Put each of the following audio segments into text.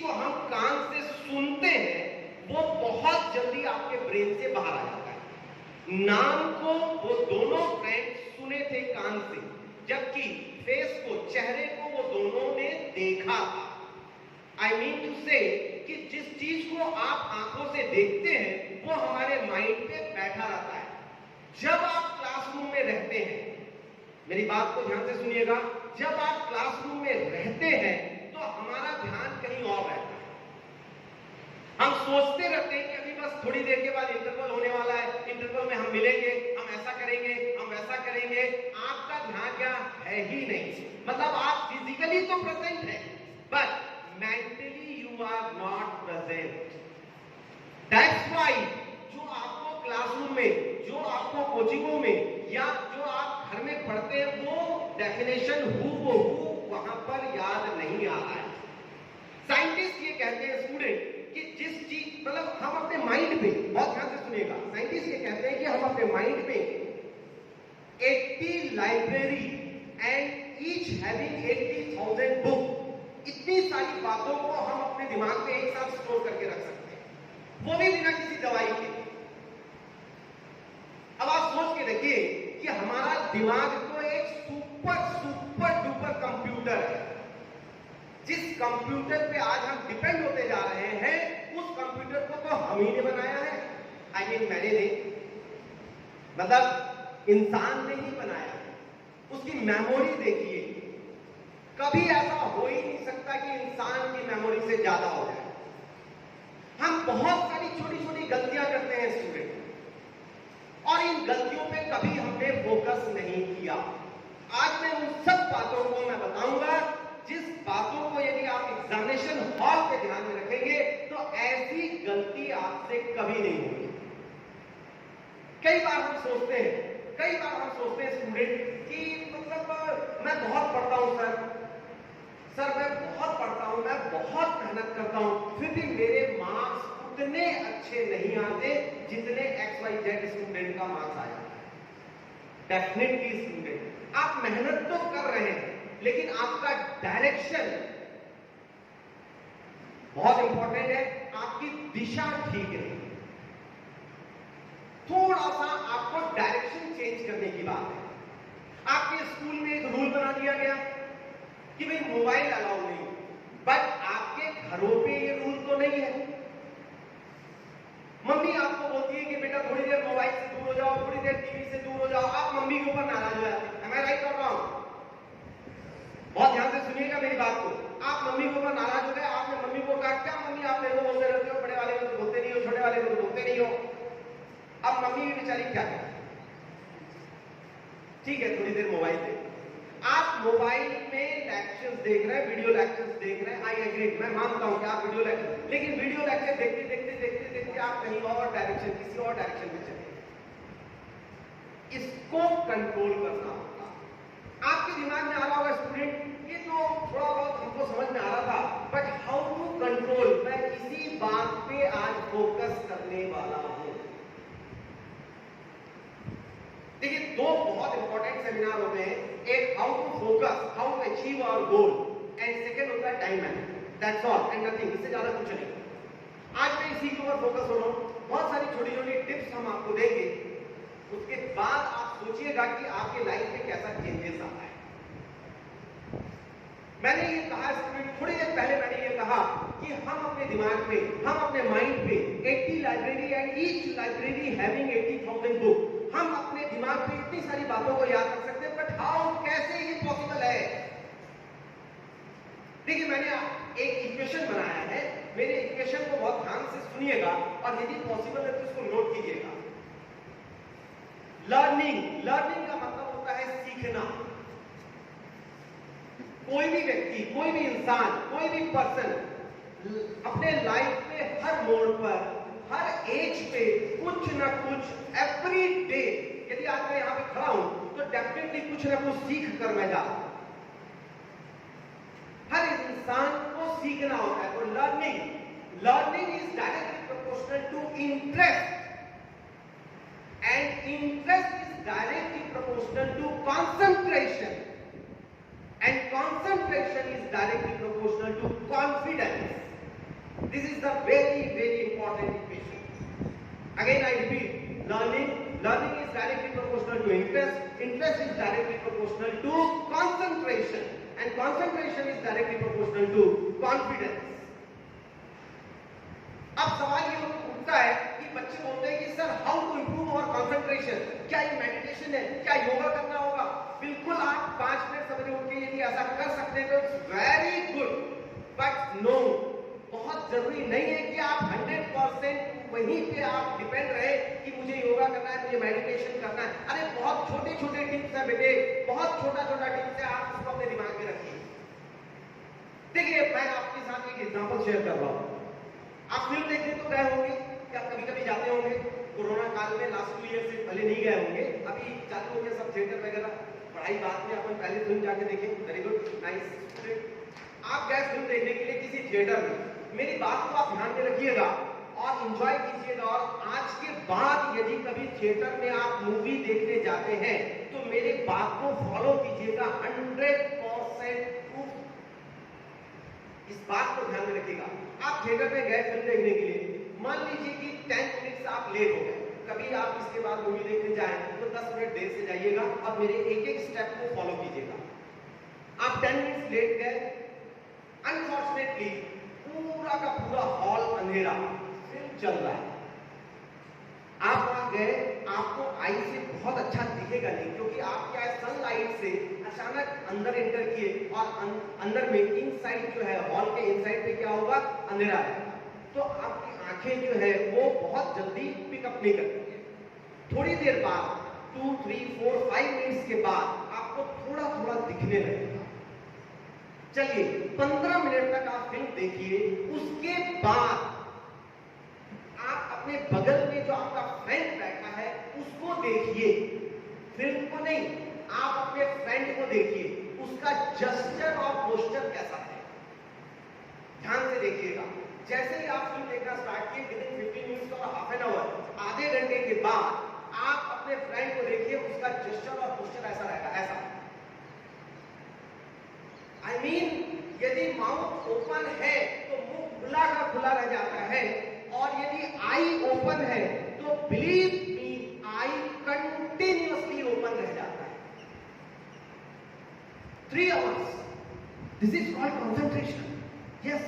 को हम कान से सुनते हैं वो बहुत जल्दी आपके ब्रेन से बाहर आ जाता है। नाम को वो दोनों फ्रेंड सुने थे कान से, जबकि फेस को, चेहरे को वो दोनों ने देखा था। आई मीन टू से कि जिस चीज को आप आंखों से देखते हैं वो हमारे माइंड पे बैठा रहता है। जब आप क्लासरूम में रहते हैं, मेरी बात को ध्यान से सुनिएगा, जब आप क्लासरूम में रहते हैं तो हमारा ध्यान कहीं और रहता है। हम सोचते रहते हैं कि अभी बस थोड़ी देर के बाद इंटरवल होने वाला है, इंटरवल में हम मिलेंगे, हम ऐसा करेंगे, हम वैसा करेंगे। आपका ध्यान क्या है ही नहीं। मतलब आप फिजिकली तो प्रेजेंट है, but mentally you are not present. That's why जो आपको क्लासरूम में, जो आपको कोचिंगों में या जो आप घर में पढ़ते हैं वो डेफिनेशन हु वहां पर याद नहीं आ रहा है। साइंटिस्ट ये कहते हैं स्टूडेंट कि जिस चीज, मतलब हम अपने माइंड पे, बहुत ध्यान से सुनिएगा, साइंटिस्ट ये कहते हैं कि हम अपने माइंड पे 80 library and each having 80,000 book, इतनी सारी बातों को हम अपने दिमाग में एक साथ स्टोर करके रख सकते हैं, वो भी बिना किसी दवाई के। अब आप सोच के देखिए कि हमारा दिमाग तो एक सुपर डुपर कंप्यूटर है। जिस कंप्यूटर पे आज हम डिपेंड होते जा रहे हैं, उस कंप्यूटर को तो हम ही ने बनाया है। आई मीन मैंने नहीं, मतलब इंसान ने ही बनाया है। उसकी मेमोरी देखिए, कभी ऐसा हो ही नहीं सकता कि इंसान की मेमोरी से ज्यादा हो जाए। हम बहुत सारी छोटी छोटी गलतियां करते हैं स्टूडेंट, और इन गलतियों पे कभी हमने फोकस नहीं किया। आज मैं उन सब बातों को मैं बताऊंगा जिस बातों को यदि आप एग्जामिनेशन हॉल पे ध्यान में रखेंगे तो ऐसी गलती आपसे कभी नहीं होगी। कई बार हम सोचते हैं स्टूडेंट कि मतलब मैं बहुत पढ़ता हूं सर मैं बहुत पढ़ता हूं, मैं बहुत मेहनत करता हूं, फिर भी मेरे मार्क्स उतने अच्छे नहीं आते जितने XYZ स्टूडेंट का मार्क्स आ जाता है। डेफिनेटली स्टूडेंट आप मेहनत तो कर रहे हैं, लेकिन आपका डायरेक्शन बहुत इंपॉर्टेंट है, आपकी दिशा ठीक है। थोड़ा सा आपको डायरेक्शन चेंज करने की बात है। आपके स्कूल में एक रूल बना दिया गया कि भाई मोबाइल अलाउ नहीं, बट आपके घरों पे ये रूल तो नहीं है। मम्मी आपको बोलती है कि बेटा थोड़ी देर मोबाइल से दूर हो जाओ, थोड़ी देर टीवी से दूर हो जाओ, आप मम्मी के ऊपर नाराज हो जाते हैं। मैं राइट कर रहा हूं? बहुत ध्यान से सुनिएगा मेरी बात को। आप मम्मी के ऊपर नाराज हो गए, आपने मम्मी को कहा क्या मम्मी आप मेरे को बोलते रहते हो, बड़े वाले को तो बोलते नहीं हो, छोटे वाले को तो बोलते नहीं हो। अब मम्मी की बेचारी क्या करे? ठीक है, थोड़ी देर मोबाइल देख, आप मोबाइल में लेक्चर्स देख रहे हैं, वीडियो लेक्चर्स देख रहे हैं। आई एग्री, मैं मानता हूं कि आप वीडियो लेक्चर, लेकिन वीडियो लेक्चर देखते देखते देखते देखते आप कहीं और डायरेक्शन, किसी और डायरेक्शन में चले। इसको कंट्रोल करना होगा। आपके दिमाग में आ रहा होगा स्टूडेंट, ये तो थोड़ा बहुत हमको समझ में आ रहा था, बट हाउ टू कंट्रोल, मैं इसी बात पे आज फोकस करने वाला हूं। देखिए, दो बहुत इंपॉर्टेंट सेमिनार होते हैं, एक how to focus, how to achieve our goal, and second होता है time management. That's all and nothing, इससे ज्यादा कुछ नहीं। आज मैं इसी के ऊपर फोकस हो रहा हूं। बहुत सारी छोटी छोटी टिप्स हम आपको देंगे, उसके बाद आप सोचिएगा कि आपके लाइफ में कैसा चेंजेस आता है। मैंने ये कहा स्टूडेंट, थोड़ी देर पहले मैंने ये कहा कि हम अपने दिमाग में, हम अपने माइंड पे 80 library and each library having 80,000 book, हम अपने दिमाग में इतनी सारी बातों को याद रख सकते हैं, बट हाउ, कैसे ये पॉसिबल है? देखिए, मैंने एक इक्वेशन बनाया है, मेरे इक्वेशन को बहुत ध्यान से सुनिएगा और यदि पॉसिबल है तो इसको नोट कीजिएगा। लर्निंग का मतलब होता है सीखना। कोई भी व्यक्ति, कोई भी इंसान, कोई भी पर्सन अपने लाइफ में हर मोड़ पर, हर एज पे कुछ ना कुछ एवरी डे, यदि आज मैं यहां पे खड़ा हूं तो डेफिनेटली कुछ ना कुछ सीख कर मैं जा रहा हूं। हर इंसान को सीखना होता है। तो learning is directly proportional to interest, and interest is directly proportional to concentration, and concentration is directly proportional to confidence, is the very important equation. Again I repeat, learning is directly proportional to interest is directly proportional to concentration, and concentration is directly proportional to confidence. अब सवाल ये उठता है कि बच्चे बोलते हैं कि sir how to improve our concentration, क्या ये मेडिटेशन है, क्या योगा करना होगा? बिल्कुल, आप 5 मिनट सवेरे उठ के यदि ऐसा कर सकते हैं तो it's very good, but no, बहुत जरूरी नहीं है कि आप 100% वहीं पे आप डिपेंड रहे कि मुझे योगा करना है, मुझे मेडिटेशन करना है। अरे बहुत छोटे छोटे टिप्स है बेटे, बहुत छोटा छोटा टिप्स है, आप उसको अपने दिमाग में रखिए। देखिए, मैं आपके साथ एक एग्जांपल शेयर कर रहा हूं। आप फिल्म देखने तो गए होंगे, क्या कभी कभी जाते होंगे? कोरोना काल में लास्ट 2 ईयर से पहले नहीं गए होंगे, अभी चालू हो गया सब थिएटर वगैरह, पढ़ाई बाद में अपन पहले फिल्म जाके देखें। Very good, nice. आप गए फिल्म देखने के लिए किसी थिएटर में, मेरी बात को आप ध्यान में रखिएगा और एंजॉय कीजिएगा। और आज के बाद यदि कभी थिएटर में आप मूवी देखने जाते हैं तो मेरे बात को फॉलो कीजिएगा, 100% प्रूफ। इस बात को ध्यान में रखिएगा। आप थिएटर में गए फिल्म देखने के लिए, मान लीजिए कि 10 मिनट्स आप लेट हो गए, कभी आप इसके बाद मूवी देखने जाएं तो 10 मिनट देर से जाइएगा। अब मेरे एक एक स्टेप को फॉलो कीजिएगा। आप 10 मिनट्स लेट गए, अनफॉर्चुनेटली पूरा का पूरा हॉल अंधेरा, फिल्म चल रहा है, आप वहां गए, आपको आई से बहुत अच्छा दिखेगा नहीं, क्योंकि आप क्या है, सनलाइट से अचानक अंदर एंटर किए और अंदर में इनसाइड जो है, हॉल के इनसाइड पे क्या होगा, अंधेरा है, तो आपकी आंखें जो है वो बहुत जल्दी पिकअप नहीं करती है। थोड़ी देर बाद 2, 3, 4, 5 मिनट्स के बाद आपको थोड़ा थोड़ा दिखने लगेगा। चलिए 15 मिनट तक आप फिल्म देखिए, उसके बाद आप अपने बगल में जो आपका फ्रेंड बैठा है उसको देखिए, फिल्म को नहीं, आप अपने फ्रेंड को देखिए, उसका जेस्चर और पोस्चर कैसा है, ध्यान से देखिएगा। जैसे ही आप फिल्म देखना स्टार्ट किए, विदिन 15 मिनट्स और हाफ एन आवर, आधे घंटे के बाद आप अपने फ्रेंड को देखिए, उसका जेस्चर और पोस्चर ऐसा रहेगा, ऐसा। I mean, यदि माउथ ओपन है तो मुंह खुला का खुला रह जाता है, और यदि आई ओपन है तो बिलीव मी, आई कंटिन्यूअसली ओपन रह जाता है। 3 hours, this is called concentration. Yes.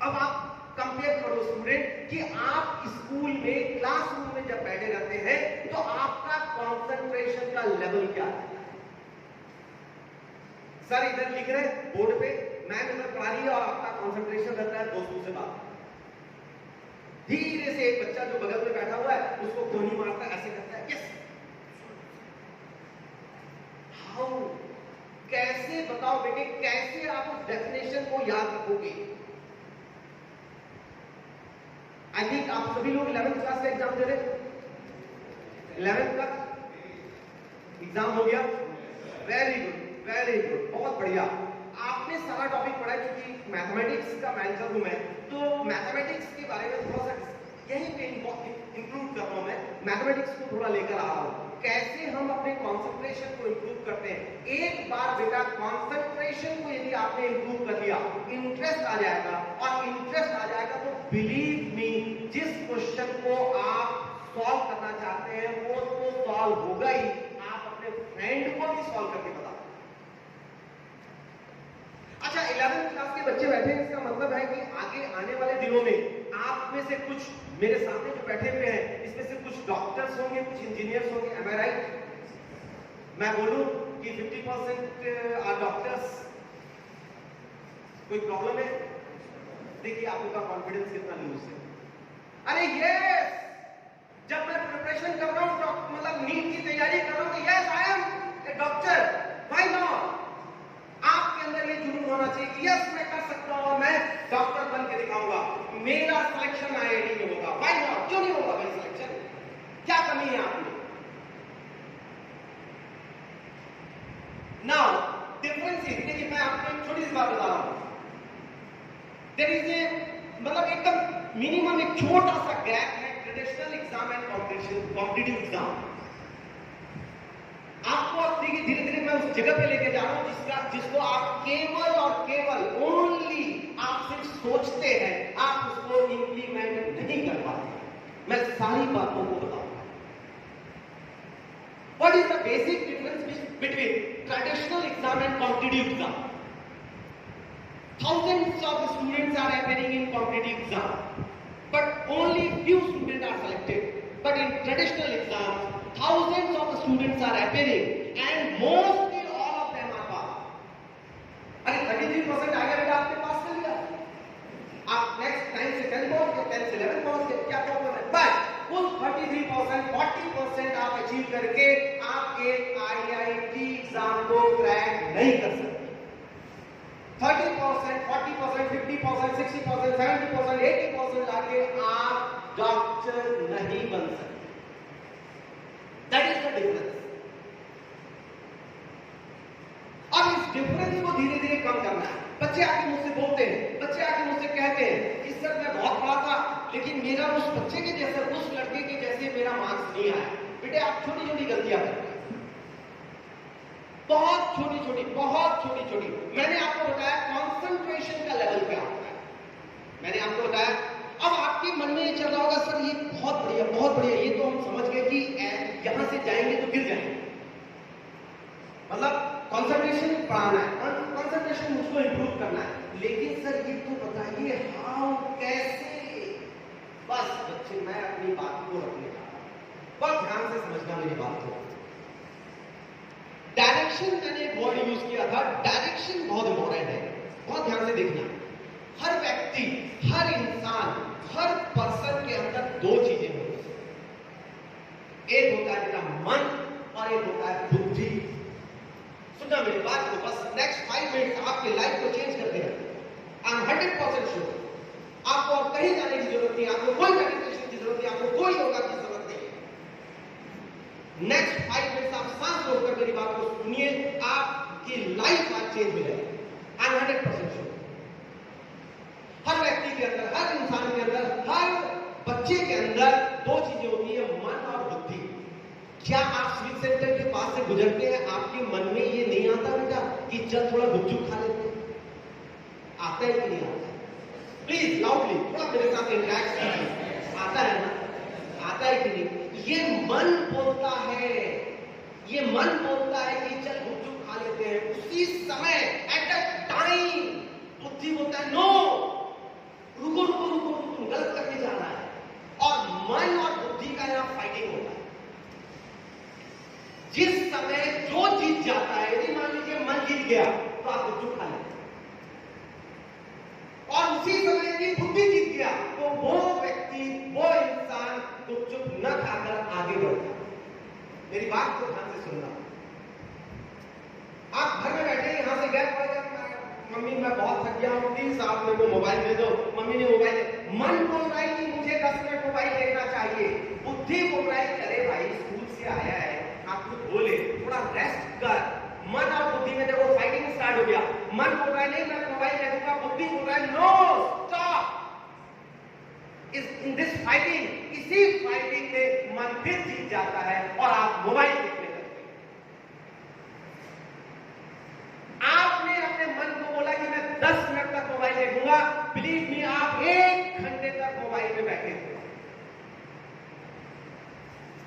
अब आप कंपेयर करो स्टूडेंट कि आप स्कूल में, क्लासरूम में जब बैठे रहते हैं तो आपका कंसंट्रेशन का लेवल क्या है? सर इधर लिख रहे हैं बोर्ड पे, मैम इधर पढ़ा रही है और आपका कंसंट्रेशन रहता है दोस्तों से बात। धीरे से एक बच्चा जो बगल में बैठा हुआ है उसको कोनी मारता है, ऐसे करता है, यस। हाउ, कैसे बताओ बेटे, कैसे आप उस डेफिनेशन को याद रखोगे? आई थिंक आप सभी लोग 11th क्लास का एग्जाम दे रहे, 11th का एग्जाम हो गया, वेरी गुड, वेरी गुड, बहुत बढ़िया। आपने सारा टॉपिक पढ़ा, क्योंकि मैथमेटिक्स का मैनेजर हूं मैं, तो मैथमेटिक्स के बारे में थोड़ा सा यहीं पे इंक्लूड कर रहा हूं मैं, मैथमेटिक्स को थोड़ा लेकर आ रहा हूं, कैसे हम अपने कंसंट्रेशन को इंप्रूव करते हैं। एक बार बेटा कंसंट्रेशन को यदि आपने इंप्रूव कर लिया, इंटरेस्ट आ जाएगा, और इंटरेस्ट आ जाएगा तो बिलीव मी, जिस क्वेश्चन को आप सॉल्व करना चाहते हैं वो तो सॉल्व होगा ही, आप अपने फ्रेंड को भी सॉल्व करके बता। अच्छा, 11th क्लास के बच्चे बैठे हैं, इसका मतलब है कि आगे आने वाले दिनों में आप में से कुछ, मेरे सामने जो बैठे हुए हैं इसमें से कुछ डॉक्टर्स होंगे, कुछ इंजीनियर्स होंगे, एम आई राइट? मैं बोलूं कि 50% आर डॉक्टर्स, कोई प्रॉब्लम है? देखिए आपका कॉन्फिडेंस कितना लूज है। अरे यस, जब मैं प्रिपरेशन कर रहा हूं, मतलब नीट की तैयारी कर रहा हूं, yes I am a doctor, why not? आपके अंदर ये जुनून होना चाहिए कि यस मैं कर सकता हूं और मैं डॉक्टर बन के दिखाऊंगा, मेरा सिलेक्शन आईआईटी में होगा, व्हाई नॉट? क्यों नहीं होगा मेरा सिलेक्शन? क्या कमी है आप में? नाउ डिफरेंस इज, देखिए मैं आपको एक छोटी सी बात बता रहा हूं, देयर इज ए, मतलब एकदम मिनिमम एक छोटा सा गैप है traditional exam and competitive exam. आपको देखिए धीरे धीरे मैं उस जगह पे लेके जा रहा हूं जिसको आप केवल और केवल ओनली आप सिर्फ सोचते हैं आप उसको इंप्लीमेंट नहीं कर पाते। मैं सारी बातों को बताऊंगा। What is the basic difference between traditional exam and competitive exam? Thousands of students are appearing in competitive exam, but only few students are selected. But in traditional exams, thousands of students are appearing, and mostly all of them are passed. अरे 33% आ गया बेटा, आपने पास कर लिया। आप next 9 से 10 पहुंच गए, 10 से 11 पहुंच गए, क्या प्रॉब्लम है? बट उस 33%, 40% आप अचीव करके आप एक IIT एग्जाम को क्रैक नहीं कर सकते। 30%, 40%, 50%, 60%, 70%, 80% लाके आप डॉक्टर नहीं बन सकते। That is the difference. अब इस डिफरेंस को धीरे धीरे कम करना है। बच्चे आके मुझसे बोलते हैं, बच्चे आके मुझसे कहते हैं कि सर मैं बहुत पढ़ा था, लेकिन मेरा उस बच्चे के जैसे, उस लड़के के जैसे मेरा मार्क्स नहीं आया। बेटे आप छोटी छोटी गलतियां करते हैं, बहुत छोटी छोटी, बहुत छोटी छोटी। मैंने आपको बताया कंसंट्रेशन का लेवल क्या होता है। मैंने आपको बताया। अब आपके मन में ये चल रहा होगा सर ये बहुत बढ़िया, बहुत बढ़िया, ये तो हम समझ गए कि यहां से जाएंगे तो गिर जाएंगे। मतलब कंसंट्रेशन बढ़ाना है, कंसंट्रेशन मुझको इंप्रूव करना है, लेकिन सर ये तो बताइए हाउ, कैसे? बस बच्चे मैं अपनी बात को रखने जा रहा हूं, बहुत ध्यान से समझना मेरी बात को। डायरेक्शन मैंने एक वर्ड यूज किया था, डायरेक्शन बहुत इंपॉर्टेंट है, बहुत ध्यान से देखना। हर व्यक्ति, हर इंसान, हर पर्सन के अंदर दो चीजें होती हैं। एक होता है मेरा मन और एक होता है बुद्धि। सुनना मेरी बात को, बस नेक्स्ट 5 मिनट आपके लाइफ को चेंज कर देगा। I am 100% sure. आपको और कहीं जाने की जरूरत नहीं, आपको कोई मेडिटेशन की जरूरत नहीं, आपको कोई योगा की जरूरत नहीं। नेक्स्ट 5 मिनट्स आप सांस रोककर मेरी बात को सुनिए, आपकी लाइफ आज चेंज हो जाएगी। I am 100% sure. हर व्यक्ति के अंदर, हर इंसान के अंदर, हर बच्चे के अंदर दो चीजें होती है, मन और बुद्धि। क्या आप स्वीट सेंटर के पास से गुजरते हैं, आपके मन में ये नहीं आता बेटा कि चल थोड़ा गुपचुप खा लेते हैं? आता है कि नहीं आता? प्लीज लाउडली थोड़ा मेरे साथ इंटरैक्ट कीजिए। आता है ना? आता है कि नहीं? ये मन बोलता है, ये मन बोलता है कि चल गुपचुप खा लेते हैं। उसी समय एट अ टाइम बुद्धि बोलता है नो, रुको रुको रुको रुको, गलत करने जा रहा है। और मन और बुद्धि का यहां फाइटिंग होता है। जिस समय जो जीत जाता है, यदि मान लीजिए मन जीत गया तो आप गुपचुप खा लेते हैं, और उसी समय यदि बुद्धि जीत गया तो वो व्यक्ति, वो इंसान गुपचुप न खाकर आगे बढ़ता। मेरी बात को ध्यान से सुनना। आप घर में बैठे यहां से गए पड़ेगा, मम्मी मैं बहुत थक गया हूं, प्लीज आप मेरे को मोबाइल दे दो। मम्मी ने मोबाइल दे, मन बोल रहा है कि मुझे 10 मिनट मोबाइल देखना चाहिए। बुद्धि बोल रहा है कि अरे भाई स्कूल से आया है, आप कुछ बोले, थोड़ा रेस्ट कर। मन और बुद्धि में देखो फाइटिंग स्टार्ट हो गया। मन बोल रहा है नहीं मैं मोबाइल देखूंगा, बुद्धि बोल रहा है no stop. In this fighting, इसी फाइटिंग में मन फिर जीत जाता है और आप मोबाइल देखने लगते हैं। आपने अपने मन को बोला कि मैं 10 मिनट तक मोबाइल देखूंगा, बिलीव मी आप 1 घंटे तक मोबाइल में बैठे थे।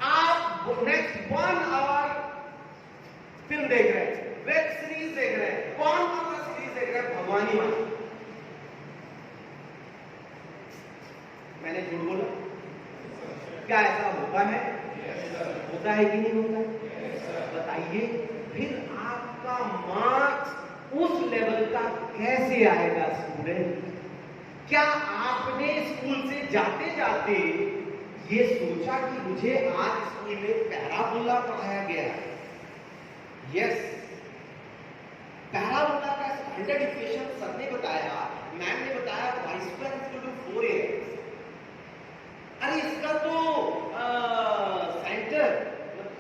आप नेक्स्ट 1 आवर फिल्म देख रहे हैं, वेब सीरीज देख रहे हैं। कौन सा सीरीज देख रहे हैं? भगवानी वाला। मैंने झूठ बोला? क्या ऐसा होता है? होता है कि नहीं होता है? बताइए। फिर आपका मार्क्स उस लेवल का कैसे आएगा स्टूडेंट? क्या आपने स्कूल से जाते जाते ये सोचा कि मुझे आज स्कूल में पैराबोला पढ़ाया गया है? यस, पैराबोला का स्टैंडर्ड इक्वेशन सर ने बताया, मैम ने बताया y² = 4ax। अरे इसका तो सेंटर,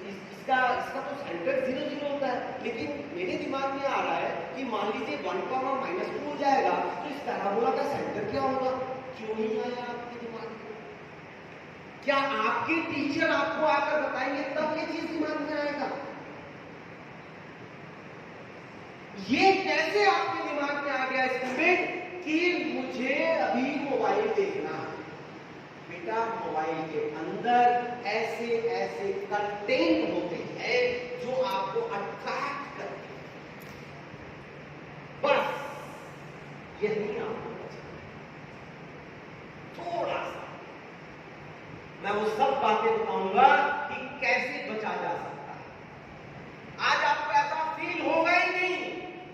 इसका तो सेंटर 0 0 होता है। लेकिन मेरे दिमाग में आ रहा है कि मान लीजिए 1, -2 हो जाएगा तो इस पैराबोला का सेंटर क्या होगा? क्यों नहीं आया आपके दिमाग में? क्या आपके टीचर आपको आकर बताएंगे तब ये चीज दिमाग में आएगा? ये कैसे आपके दिमाग में आ गया स्टूडेंट कि मुझे देखना है बेटा, मोबाइल के अंदर ऐसे ऐसे कंटेंट होते हैं जो आपको अट्रैक्ट करते हैं, बस यही आपको थोड़ा सा मैं वो सब बातें बताऊंगा कि कैसे बचा जा सकता है। आज आपको ऐसा फील होगा ही नहीं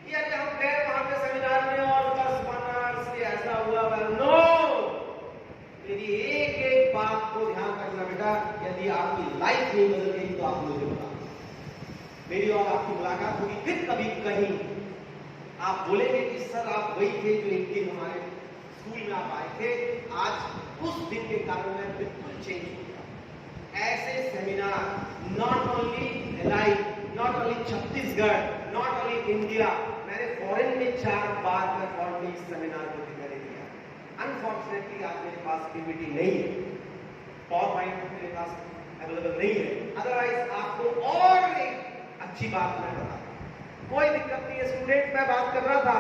कि अरे हम गए वहां पे सेमिनार में और बस बनारस के ऐसा हुआ। नो, मेरी एक एक बात को ध्यान रखना बेटा, यदि आपकी लाइफ नहीं बदल गई तो आप मुझे बता, मेरी और आपकी मुलाकात होगी फिर कभी कहीं, आप बोलेंगे कि सर आप वही थे जो एक दिन हमारे स्कूल में आप आए थे, आज उस दिन के कारण मैं बिल्कुल चेंज हो गया। ऐसे seminar not only Bhilai, not only Chhattisgarh, not only India, मैंने फॉरेन में 4 बार मैं फॉरेन सेमिनार को दिखाई दिया। अनफॉर्चुनेटली आज मेरे पास पीपीटी नहीं है, पावर पॉइंट मेरे पास अवेलेबल नहीं है, अदरवाइज आपको और एक अच्छी बात मैं बताता हूं, कोई दिक्कत नहीं है स्टूडेंट। मैं बात कर रहा था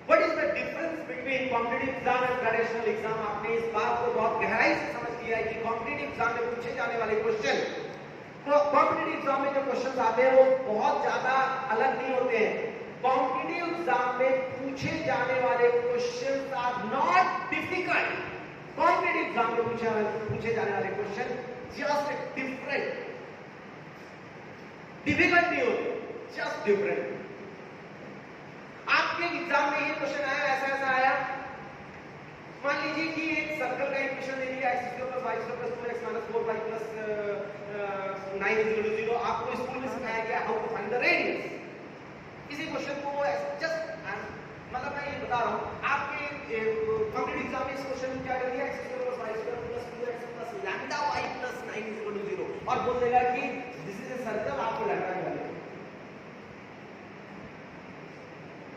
What is the difference between competitive exam and traditional exam? आपने इस बात को बहुत गहराई से समझ लिया है कि कॉम्पिटिटिव एग्जाम में पूछे जाने वाले क्वेश्चन, तो कॉम्पिटिटिव एग्जाम में जो क्वेश्चन आते हैं वो बहुत ज्यादा अलग नहीं होते हैं। कॉम्पिटिटिव एग्जाम में पूछे जाने वाले question are not difficult. Competitive exam में पूछे जाने वाले क्वेश्चन जस्ट डिफरेंट, डिफिकल्ट नहीं होते, जस्ट डिफरेंट। आपके एग्जाम में ये क्वेश्चन आया, ऐसा ऐसा आया, मान लीजिए कि एक सर्कल का इक्वेशन दे दिया, x + y + 2x - 4y + 9 = 0। आपको स्कूल में सिखाया गया how to find the radius. इसी क्वेश्चन को जस्ट मतलब मैं ये बता रहा हूं, आपके कॉम्पिटिटिव एग्जाम में इस क्वेश्चन में क्या कर दिया, x + y + 2x + λy + 9 = 0 और बोल देगा कि दिस इज अ सर्कल, आपको लैम्डा निकालना है।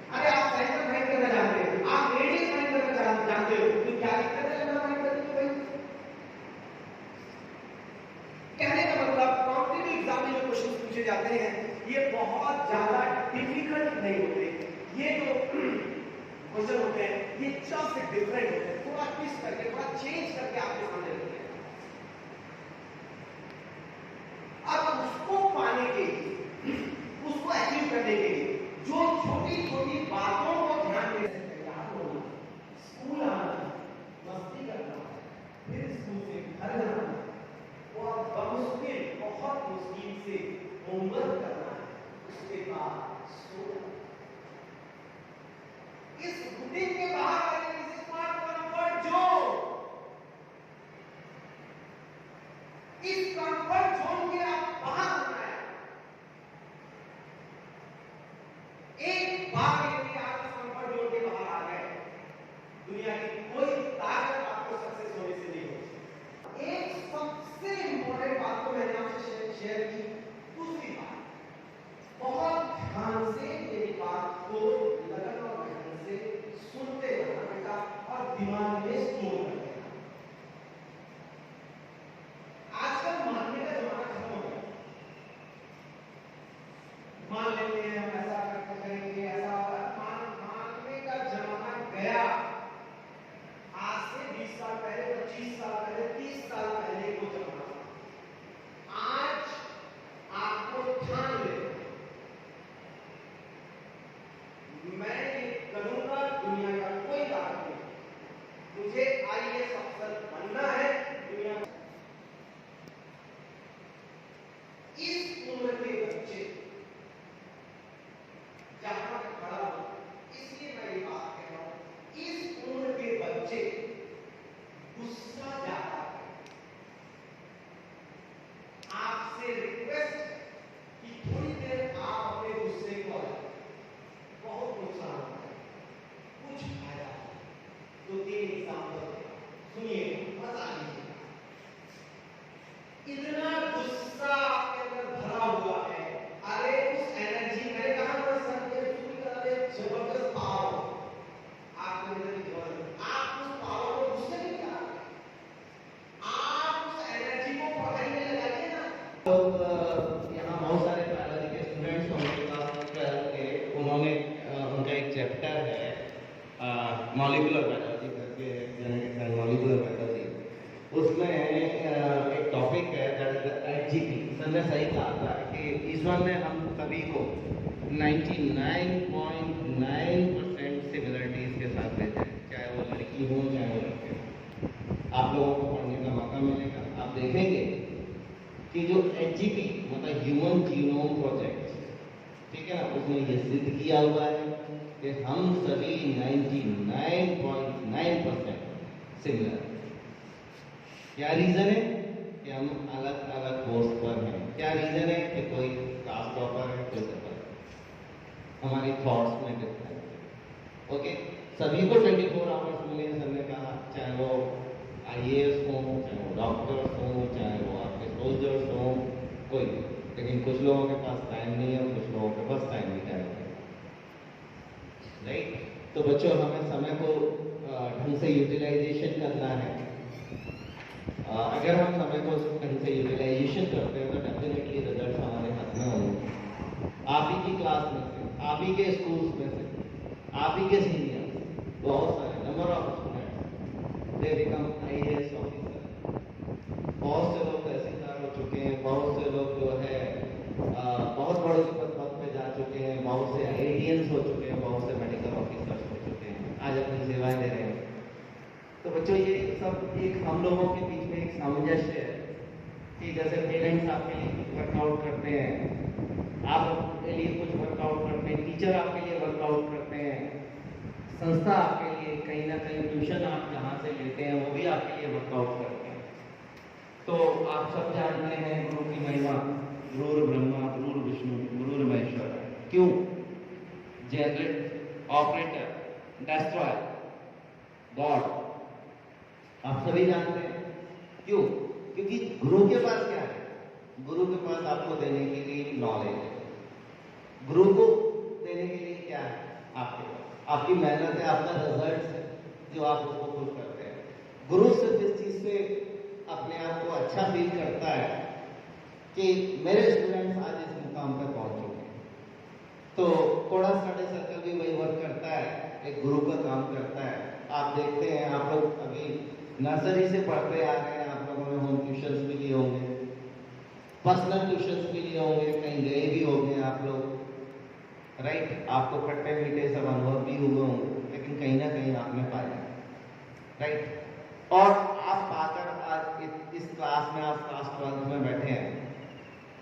अरे आप सेंटर फाइंड करना जानते हो, आप रेडियस फाइंड करना जानते हो, तो क्या दिक्कत है लैम्डा फाइंड करने में भाई? कहने का मतलब कॉम्पिटिटिव एग्जाम में जो क्वेश्चन पूछे जाते हैं ये बहुत ज्यादा डिफिकल्ट नहीं होते, ये जो क्वेश्चन होते हैं ये जस्ट डिफरेंट होते हैं, थोड़ा ट्विस्ट करके, थोड़ा चेंज करके आपके सामने रखते हैं। अब उसको पाने के लिए, उसको अचीव करने के लिए जो छोटी छोटी बातों को ध्यान में तैयार होना, स्कूल आना, मस्ती करना, फिर स्कूल से घर जाना और बमुश्किल, बहुत मुश्किल से होमवर्क करना, उसके बाद सोना। इस रूटीन के बाहर आने की कंफर्ट जोन, इस कंफर्ट जोन के आप बाहर होना है। एक बार यदि आप इस कंफर्ट जोन के बाहर आ गए, दुनिया की कोई ताकत आपको सक्सेस होने से नहीं रोक। एक सबसे इंपॉर्टेंट बात तो मैंने आपसे शेयर की, दूसरी बात, बहुत ध्यान से मेरी बात को लगन और मेहनत से सुनते रहना बेटा और दिमाग में स्टोर कर देना। आजकल मानने का जमाना खत्म हो गया, मान लेते हैं हम ऐसा करेंगे, ऐसा मानने का जमाना गया। आज से 20 साल पहले, 25 साल पहले, 30 साल पहले वो जमाना था। आज आपको ठान ले, मैं ये करूंगा, दुनिया का कोई बात नहीं, मुझे IAS अफसर बनना है दुनिया में। इस उम्र के बच्चे जहां तक खड़ा हो, इसलिए मैं ये बात कह रहा हूं, इस उम्र के बच्चे गुस्सा ज्यादा है। आपसे रिक्वेस्ट कि थोड़ी देर आप अपने गुस्से को हटाएं, बहुत नुकसान होता है, कुछ फायदा। 2-3 एग्जाम्पल सुनिए, मजा लीजिए। इतना गुस्सा आपके अंदर भरा हुआ है, अरे उस एनर्जी, मैंने कहा था सर के शुरू कर दे, जबरदस्त पावर आपके अंदर की जबरदस्त, आप उस पावर को गुस्से में क्या, आप उस एनर्जी को पढ़ाई में लगाइए ना। तो यहाँ बहुत सारे बायोलॉजी के स्टूडेंट्स हमारे पास के, उन्होंने उनका एक चैप्टर है मॉलिक्यूलर बायोलॉजी करके मॉलिक्यूलर बायोलॉजी, उसमें एक टॉपिक है दैट इज एचजीपी। सर ने सही कहा था कि ईश्वर ने हम सभी को 99.9% सिमिलरिटीज के साथ भेजा है, चाहे वो लड़की हो चाहे वो लड़के हो। आप लोगों को पढ़ने का मौका मिलेगा, आप देखेंगे कि जो एचजीपी मतलब ह्यूमन जीनोम प्रोजेक्ट, ठीक है ना, उसने ये सिद्ध किया हुआ है कि हम सभी 99.9% सिमिलर। क्या रीजन है कि हम अलग अलग पोस्ट पर हैं? क्या रीजन है कि कोई क्लास टॉपर है, कोई सेकंड, हमारी थॉट्स में डिफरेंस। ओके, सभी को 24 आवर्स मिले, सर ने कहा, चाहे वो आईएएस हो, चाहे वो डॉक्टर्स हो, चाहे वो आपके सोल्जर्स हो, कोई भी। लेकिन कुछ लोगों के पास टाइम नहीं है, कुछ लोगों के पास टाइम भी है, राइट? तो बच्चों, हमें समय को ढंग से यूटिलाइजेशन करना है। अगर हम समय को ढंग से यूटिलाइजेशन करते हैं तो डेफिनेटली रिजल्ट हमारे हाथ में होंगे। आप ही की क्लास में से, आप ही के स्कूल्स में से, आप ही के सीनियर, बहुत सारे number of students they become IAS officer. बहुत से लोग तहसीलदार हो चुके हैं, बहुत से लोग जो है बहुत बड़े पद पे जा चुके हैं, बहुत से आईएएस हो चुके हैं, बहुत से मेडिकल ऑफिसर्स हो चुके हैं, आज अपनी सेवाएं दे रहे हैं। तो बच्चों, ये सब एक हम लोगों के बीच में एक सामंजस्य है कि जैसे पेरेंट्स आपके लिए कुछ वर्कआउट करते हैं, आप अपने लिए कुछ वर्कआउट करते हैं, टीचर आपके लिए वर्कआउट करते हैं, संस्था आपके लिए कहीं ना कहीं ट्यूशन आप जहाँ से लेते हैं वो भी आपके लिए वर्कआउट करते हैं। तो आप सब जानते हैं गुरु की महिमा, गुरु ब्रह्मा, गुरु विष्णु, गुरु महेश्वर। क्यों? Generate, operator, destroy, God. आप सभी जानते हैं। क्यों? क्योंकि गुरु के पास क्या है? गुरु के पास आपको देने के लिए नॉलेज है। गुरु को देने के लिए क्या है? आपके पास आपकी मेहनत है, आपका रिजल्ट है, जो आप उसको खुश करते हैं। गुरु सिर्फ इस चीज से अपने आप को अच्छा फील करता है कि मेरे स्टूडेंट्स आज इस मुकाम पर पहुंच चुके हैं। तो कोड़ा स्टडी सर्कल भी वही वर्क करता है, एक गुरु का काम करता है। आप देखते हैं, आप लोग अभी नर्सरी से पढ़ते आ रहे हैं, आप लोगों ने होम ट्यूशंस भी लिए होंगे, पर्सनल ट्यूशंस भी लिए होंगे, कहीं गए भी होंगे आप लोग, राइट? आपको खट्टे मीठे सब अनुभव भी हुए होंगे, लेकिन कहीं ना कहीं आपने पाया, राइट? और आप पाकर आज इस क्लास में, आप क्लास 12 में बैठे हैं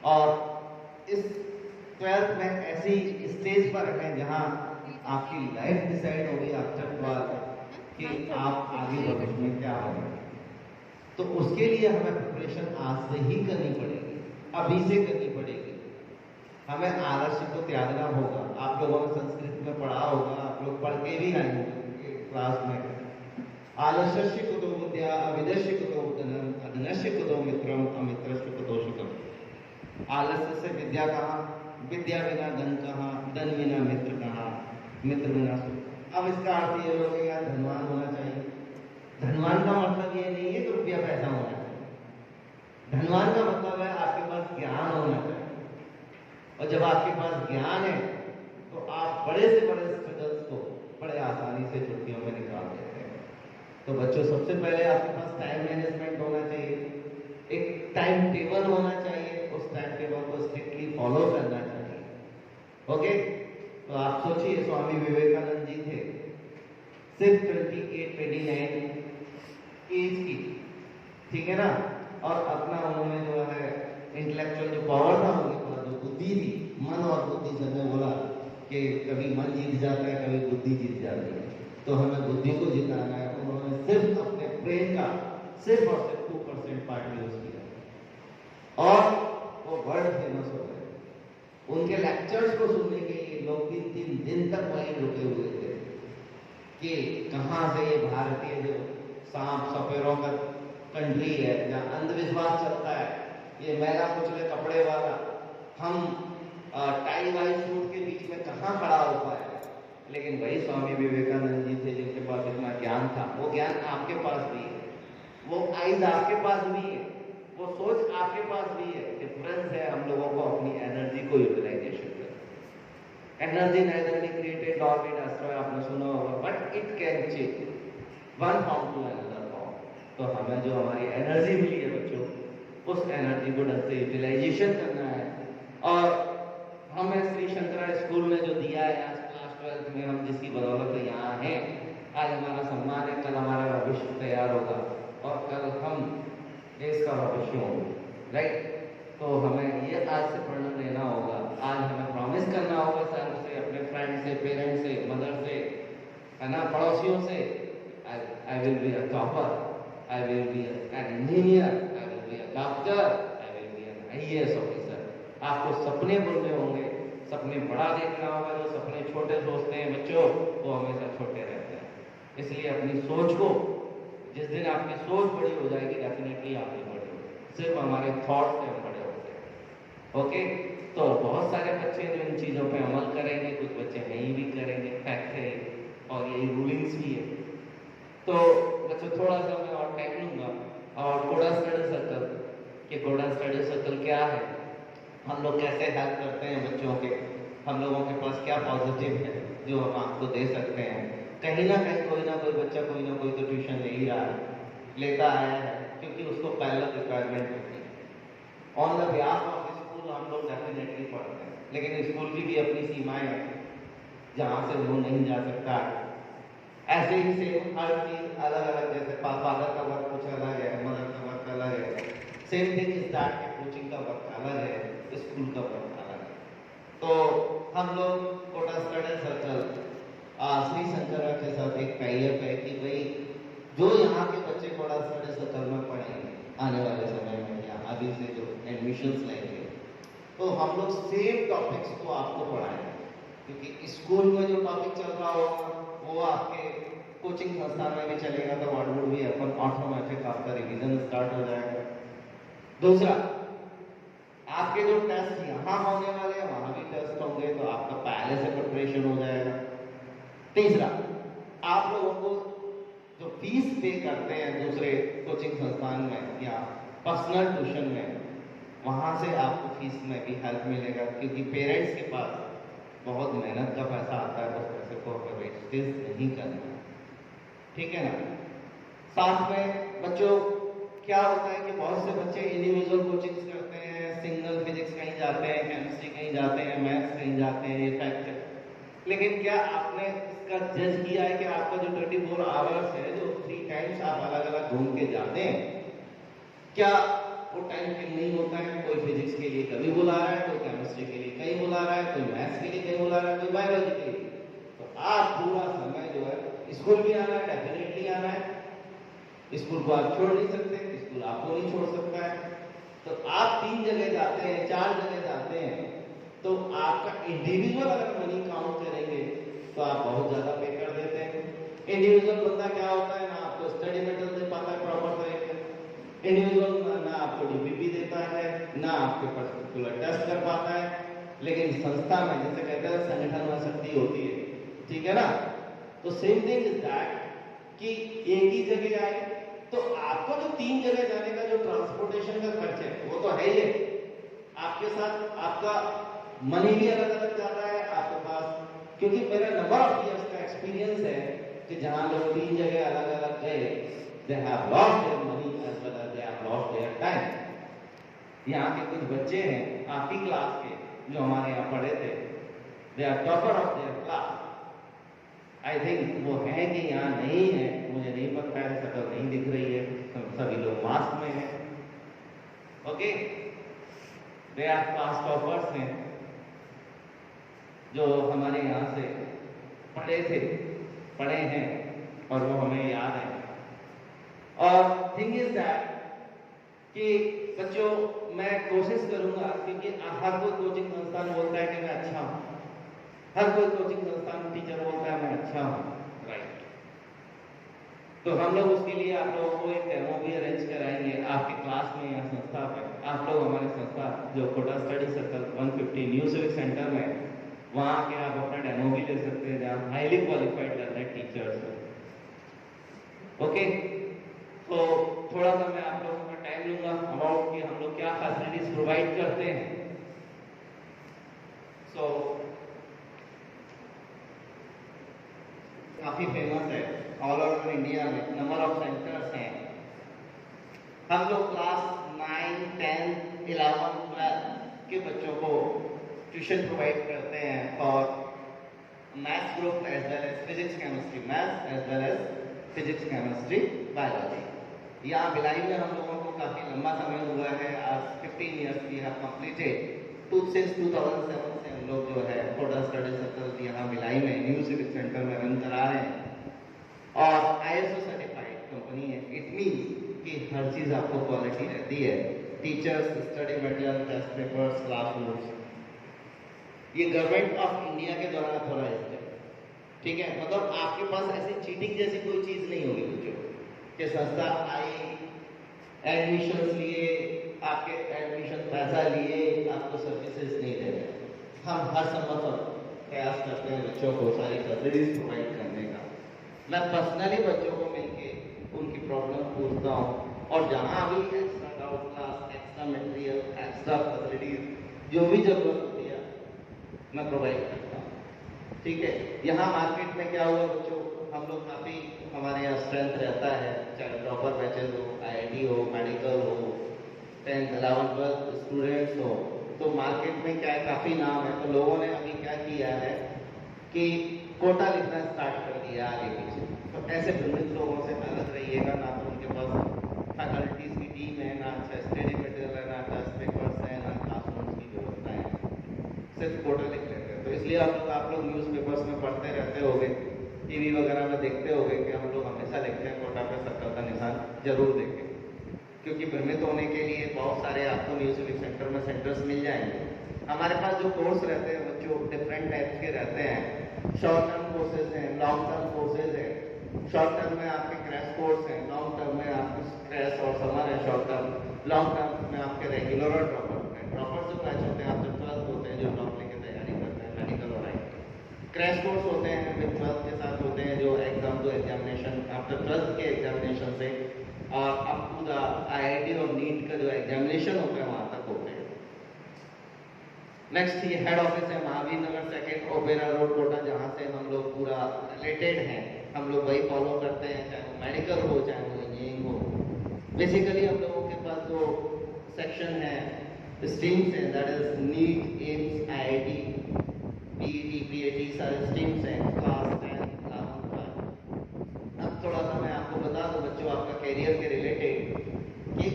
और इस 12th में ऐसी स्टेज पर हैं जहां आपकी लाइफ डिसाइड होगी आफ्टर 12 कि आप आगे भविष्य में क्या होंगे। तो उसके लिए हमें प्रिपरेशन आज से ही करनी पड़ेगी, अभी से करनी पड़ेगी। हमें आलस्य को त्यागना होगा। आप लोगों ने संस्कृत में पढ़ा होगा, आप लोग पढ़ के भी आए होंगे क्लास में। आलस्य कुतो विद्या, अविद्यस्य कुतो धनम, अधनस्य कुतो मित्रम, अमित्रस्य कुतो सुखम। आलस्य से विद्या कहाँ, विद्या बिना धन कहाँ, धन बिना मित्र कहाँ, मित्र बिना सुख। अब इसका अर्थ ये हो गया, धनवान होना चाहिए। धनवान का मतलब ये नहीं है कि रुपया पैसा होना चाहिए। धनवान का मतलब है आपके पास ज्ञान होना चाहिए। और जब आपके पास ज्ञान है तो आप बड़े से बड़े स्ट्रगल्स को बड़े आसानी से छुट्टियों में निकाल देते हैं। तो बच्चों, सबसे पहले आपके पास टाइम मैनेजमेंट होना चाहिए, एक टाइम टेबल होना चाहिए, उस टाइम टेबल को स्ट्रिक्टली फॉलो करना चाहिए। ओके? तो आप सोचिए, स्वामी विवेकानंद जी थे, सिर्फ 28-29 एज की, ठीक है ना? और अपना उन्होंने जो है इंटेलेक्चुअल जो पावर था उनके पास, जो बुद्धि थी, मन और बुद्धि, सर ने बोला कि कभी मन जीत जाता है, कभी बुद्धि जीत जाती है। तो हमें बुद्धि को जिताना है। उन्होंने सिर्फ अपने ब्रेन का सिर्फ और सिर्फ 2% पार्ट यूज किया और वो वर्ल्ड फेमस हो गए। उनके लेक्चर्स को सुनने के लिए लोग 3-3 दिन तक वहीं रुके हुए थे कि कहाँ से ये भारतीय जो सांप सपेरों का कंट्री है, जहाँ अंधविश्वास चलता है, ये मैला कुचले कपड़े वाला हम टाई वाई सूट के बीच में कहाँ खड़ा हो पाए। लेकिन वही स्वामी विवेकानंद जी थे जिनके पास इतना ज्ञान था। वो ज्ञान आपके पास भी है, वो आइज आपके पास भी है, वो सोच आपके पास भी है। डिफरेंस है हम लोगों को अपनी एनर्जी को यूटिलाइजेशन करना। Energy neither be created nor be destroyed, आपने सुना होगा, but it can change one form to another form. तो हमें जो हमारी एनर्जी मिली है बच्चों, उस एनर्जी को ढंग से यूटिलाइजेशन करना है। और हमें श्री शंकरा स्कूल में जो दिया है आज क्लास 12 में, हम जिसकी बदौलत यहाँ हैं, आज हमारा सम्मान है, कल हमारा भविष्य तैयार होगा और कल हम देश का भविष्य होंगे, राइट। तो हमें ये आज से प्रण लेना होगा, आज हमें प्रॉमिस करना होगा सर से, अपने फ्रेंड से, पेरेंट्स से, मदर से, है ना, पड़ोसियों से, I will be a topper, I will be an engineer, I will be a doctor, I will be an IAS officer. आपको सपने बुनने होंगे, सपने बड़ा देखना होगा। जो सपने छोटे सोचते हैं बच्चों, वो हमेशा छोटे रहते हैं। इसलिए अपनी सोच को, जिस दिन आपकी सोच बड़ी हो जाएगी, डेफिनेटली आप भी बड़े हो, सिर्फ हमारे थॉट से हम बड़े होते हैं। ओके, तो बहुत सारे बच्चे जो इन चीज़ों पे अमल करेंगे, कुछ बच्चे नहीं भी करेंगे, फैक्ट है, और यही रूलिंग्स भी है। तो बच्चों थोड़ा सा मैं और टाइम लूँगा और कोडा स्टडी सर्कल, कि कोडा स्टडी सर्कल क्या है, हम लोग कैसे हेल्प करते हैं बच्चों के, हम लोगों के पास क्या पॉजिटिव है जो हम आपको दे सकते हैं। कहीं ना कोई बच्चा कोई ना कोई तो ट्यूशन ले ही रहा है, लेता आया है, क्योंकि उसको पहला रिक्वायरमेंट होती है। On the behalf of school हम लोग डेफिनेटली पढ़ते हैं, लेकिन स्कूल की भी अपनी सीमाएं हैं जहाँ से वो नहीं जा सकता। ऐसे ही सेम हर चीज अलग अलग, जैसे फादर का वर्क कुछ अलग है, मदर का वर्क अलग है, सेम थिंग इज दैट कि कोचिंग का वर्क अलग है, स्कूल का वर्क अलग है। तो हम लोग कोटा स्टडी सर्कल श्री शंकरा के साथ एक टाइप है कि भाई जो यहाँ के बच्चे कोटा स्टडी सर्कल में पढ़ेंगे आने वाले समय में, या अभी से जो एडमिशंस लेंगे, तो हम लोग सेम टॉपिक्स को आपको पढ़ाएंगे। क्योंकि स्कूल में जो टॉपिक चल रहा होगा वो आपके कोचिंग संस्थान में भी चलेगा, तो what would be happen, automatic आपका रिवीजन स्टार्ट हो जाएगा। दूसरा, आपके जो टेस्ट यहाँ होने वाले हैं वहाँ भी टेस्ट होंगे, तो आपका पहले से प्रिपरेशन हो जाएगा। तीसरा, आप लोगों को जो फीस पे करते हैं दूसरे कोचिंग संस्थान में या पर्सनल ट्यूशन में, वहाँ से आपको फीस में भी हेल्प मिलेगा, क्योंकि पेरेंट्स के पास बहुत मेहनत का पैसा आता है, उस पैसे को वेस्टेज नहीं करना, ठीक है ना। साथ में बच्चों क्या होता है कि बहुत से बच्चे इंडिविजुअल कोचिंग्स करते हैं, सिंगल फिजिक्स कहीं जाते हैं, केमिस्ट्री कहीं जाते हैं, मैथ्स कहीं जाते हैं, ये फैक्ट है। लेकिन क्या आपने इसका जज किया है कि आपका जो 24 आवर्स है, जो 3 टाइम्स आप अलग अलग घूम के जाते हैं, क्या वो टाइम फिल नहीं होता है? कोई फिजिक्स के लिए कभी बुला रहा है, कोई केमिस्ट्री के लिए कहीं बुला रहा है, कोई मैथ्स के लिए कहीं बुला रहा है, कोई बायोलॉजी के लिए। तो आप पूरा समय जो है स्कूल भी आना है, डेफिनेटली आना है। स्कूल को आप छोड़ नहीं सकते, स्कूल आपको नहीं छोड़ सकता है। तो आप 3 जगह जाते हैं, 4 जगह जाते हैं, तो आपका इंडिविजुअल अगर मनी काउंट करेंगे तो आप बहुत ज्यादा पे कर देते हैं। इंडिविजुअल बंदा क्या होता है, ना आपको स्टडी मेटेरियल दे पाता है प्रॉपर तरीके से, इंडिविजुअल ना आपको DPP देता है, ना आपके पर्टिकुलर टेस्ट कर पाता है। लेकिन संस्था में, जैसे कहते हैं संगठन में शक्ति होती है, ठीक है ना। तो सेम थिंग इज दैट कि एक ही जगह आए तो आपको जो 3 जगह जाने का जो ट्रांसपोर्टेशन का खर्च है वो तो है ही है, आपके साथ आपका मनी भी अलग अलग जाता है आपके पास। क्योंकि मेरा नंबर ऑफ इयर्स का एक्सपीरियंस है कि जहां लोग 3 जगह अलग अलग गए, they have lost their money as well as they have lost their time. यहाँ के कुछ बच्चे हैं आपकी क्लास के जो हमारे यहाँ पढ़े थे, they are topper of their class. I think वो है कि यहाँ नहीं है, मुझे नहीं पता है, शक्ल नहीं दिख रही है, सभी लोग मास्क में हैं। Okay, they are class toppers हैं जो हमारे यहाँ से पढ़े हैं और वो हमें याद है। और थिंग इज दैट कि बच्चों मैं कोशिश करूंगा, क्योंकि हर कोई कोचिंग संस्थान बोलता है कि मैं अच्छा हूँ, हर कोई कोचिंग संस्थान टीचर बोलता है मैं अच्छा हूँ, राइट। तो हम लोग उसके लिए आप लोगों को एक डेमो भी अरेंज कराएंगे आपके क्लास में या संस्था में। आप लोग हमारे संस्था जो Kota study circle 150 new civic centre में, वहाँ आके आप अपना डेमो भी ले सकते हैं, जहाँ हाईली क्वालिफाइड लर्नर टीचर्स हैं। ओके, तो थोड़ा सा मैं आप लोगों का टाइम लूंगा अबाउट कि हम लोग क्या फैसिलिटीज प्रोवाइड करते हैं। सो काफी फेमस है ऑल ओवर इंडिया में, नंबर ऑफ सेंटर्स हैं हम लोग क्लास 9, 10, 11, 12 के बच्चों को ट्यूशन प्रोवाइड करते हैं और maths group as well as physics chemistry maths as well as physics chemistry biology. यहाँ भिलाई में हम लोगों को काफ़ी लंबा समय हुआ है, आज 15 years we have completed. Since 2007 से हम लोग जो है कोटा स्टडी सर्कल यहाँ भिलाई में न्यू सिविक सेंटर में रन करा रहे हैं और ISO सर्टिफाइड कंपनी है। इट मीन्स कि हर चीज़ आपको क्वालिटी रहती है, teachers, study material, test papers, classrooms. ये गवर्नमेंट ऑफ इंडिया के द्वारा ऑथोराइज्ड है, ठीक है। मतलब आपके पास ऐसी चीटिंग जैसी कोई चीज़ नहीं होगी बच्चों कि संस्था आई, एडमिशन लिए, आपके एडमिशन पैसा लिए, आपको सर्विसेज नहीं दे रहे। हम हर संभव प्रयास करते हैं बच्चों को सारी फैसिलिटीज प्रोवाइड करने का। मैं पर्सनली बच्चों को मिलके उनकी प्रॉब्लम पूछता हूँ और जहाँ भी extra doubt class, extra material, extra facilities जो भी जरूरत होती है मैं प्रोवाइड करता हूँ, ठीक है। यहाँ मार्केट में क्या हुआ बच्चों, हम लोग काफ़ी, हमारे यहाँ स्ट्रेंथ रहता है, चाहे टॉपर बैचेज हो, IIT हो, मेडिकल हो, 10th, 11th, 12th स्टूडेंट्स हो, तो मार्केट में क्या है काफ़ी नाम है। तो लोगों ने अभी क्या किया है कि कोटा लिखना स्टार्ट कर दिया आगे पीछे। तो ऐसे भ्रमित लोगों से अलग रहिएगा, ना तो उनके पास फैकल्टीज की टीम है, ना अच्छा स्टडी मटेरियल है, ना टेस्ट पेपर्स है, ना क्लासरूम्स की व्यवस्था है, सिर्फ कोटा लिख लेते हैं। तो इसलिए आप लोग न्यूज़पेपर्स में पढ़ते रहते होगे, टीवी वगैरह में देखते होगे कि हम लोग हमेशा लिखते हैं कोटा पे सर्कल का निशान जरूर देखें, क्योंकि भ्रमित होने के लिए बहुत सारे आपको न्यू सिविक सेंटर में सेंटर्स मिल जाएंगे। हमारे पास जो कोर्स रहते हैं बच्चों डिफरेंट टाइप्स के रहते हैं। शॉर्ट टर्म कोर्सेज हैं, लॉन्ग टर्म कोर्सेज हैं। शॉर्ट टर्म में आपके क्रैश कोर्स हैं, लॉन्ग टर्म में आपके क्रैश और समर है शॉर्ट टर्म, लॉन्ग टर्म में आपके रेगुलर और ड्रॉपर हैं। ड्रॉपर जो बैच होते हैं आप जब 12th होते हैं, जो ड्रॉप लेके तैयारी करते हैं मेडिकल और IT। क्रैश कोर्स होते हैं विद 12th के साथ होते हैं, जो एग्जाम दो एग्जामिनेशन आफ्टर 12th के एग्जामिनेशन से और अप टू द IIT और नीट का जो एग्जामिनेशन होता है वहाँ तक होते हैं। नेक्स्ट ये हेड ऑफिस है महावीर नगर 2nd ओपेरा रोड कोटा, जहाँ से हम लोग पूरा रिलेटेड हैं। हम लोग वही फॉलो करते हैं, चाहे वो मेडिकल हो चाहे वो इंजीनियरिंग हो। बेसिकली हम लोगों के पास जो सेक्शन है, स्ट्रीम्स हैं, that is NEET, AIIMS, IIT, PET, PAT सारे स्ट्रीम्स हैं, क्लास 10, 11, 12। अब थोड़ा सा मैं आपको बता दूं बच्चों आपका करियर के रिलेटेड कि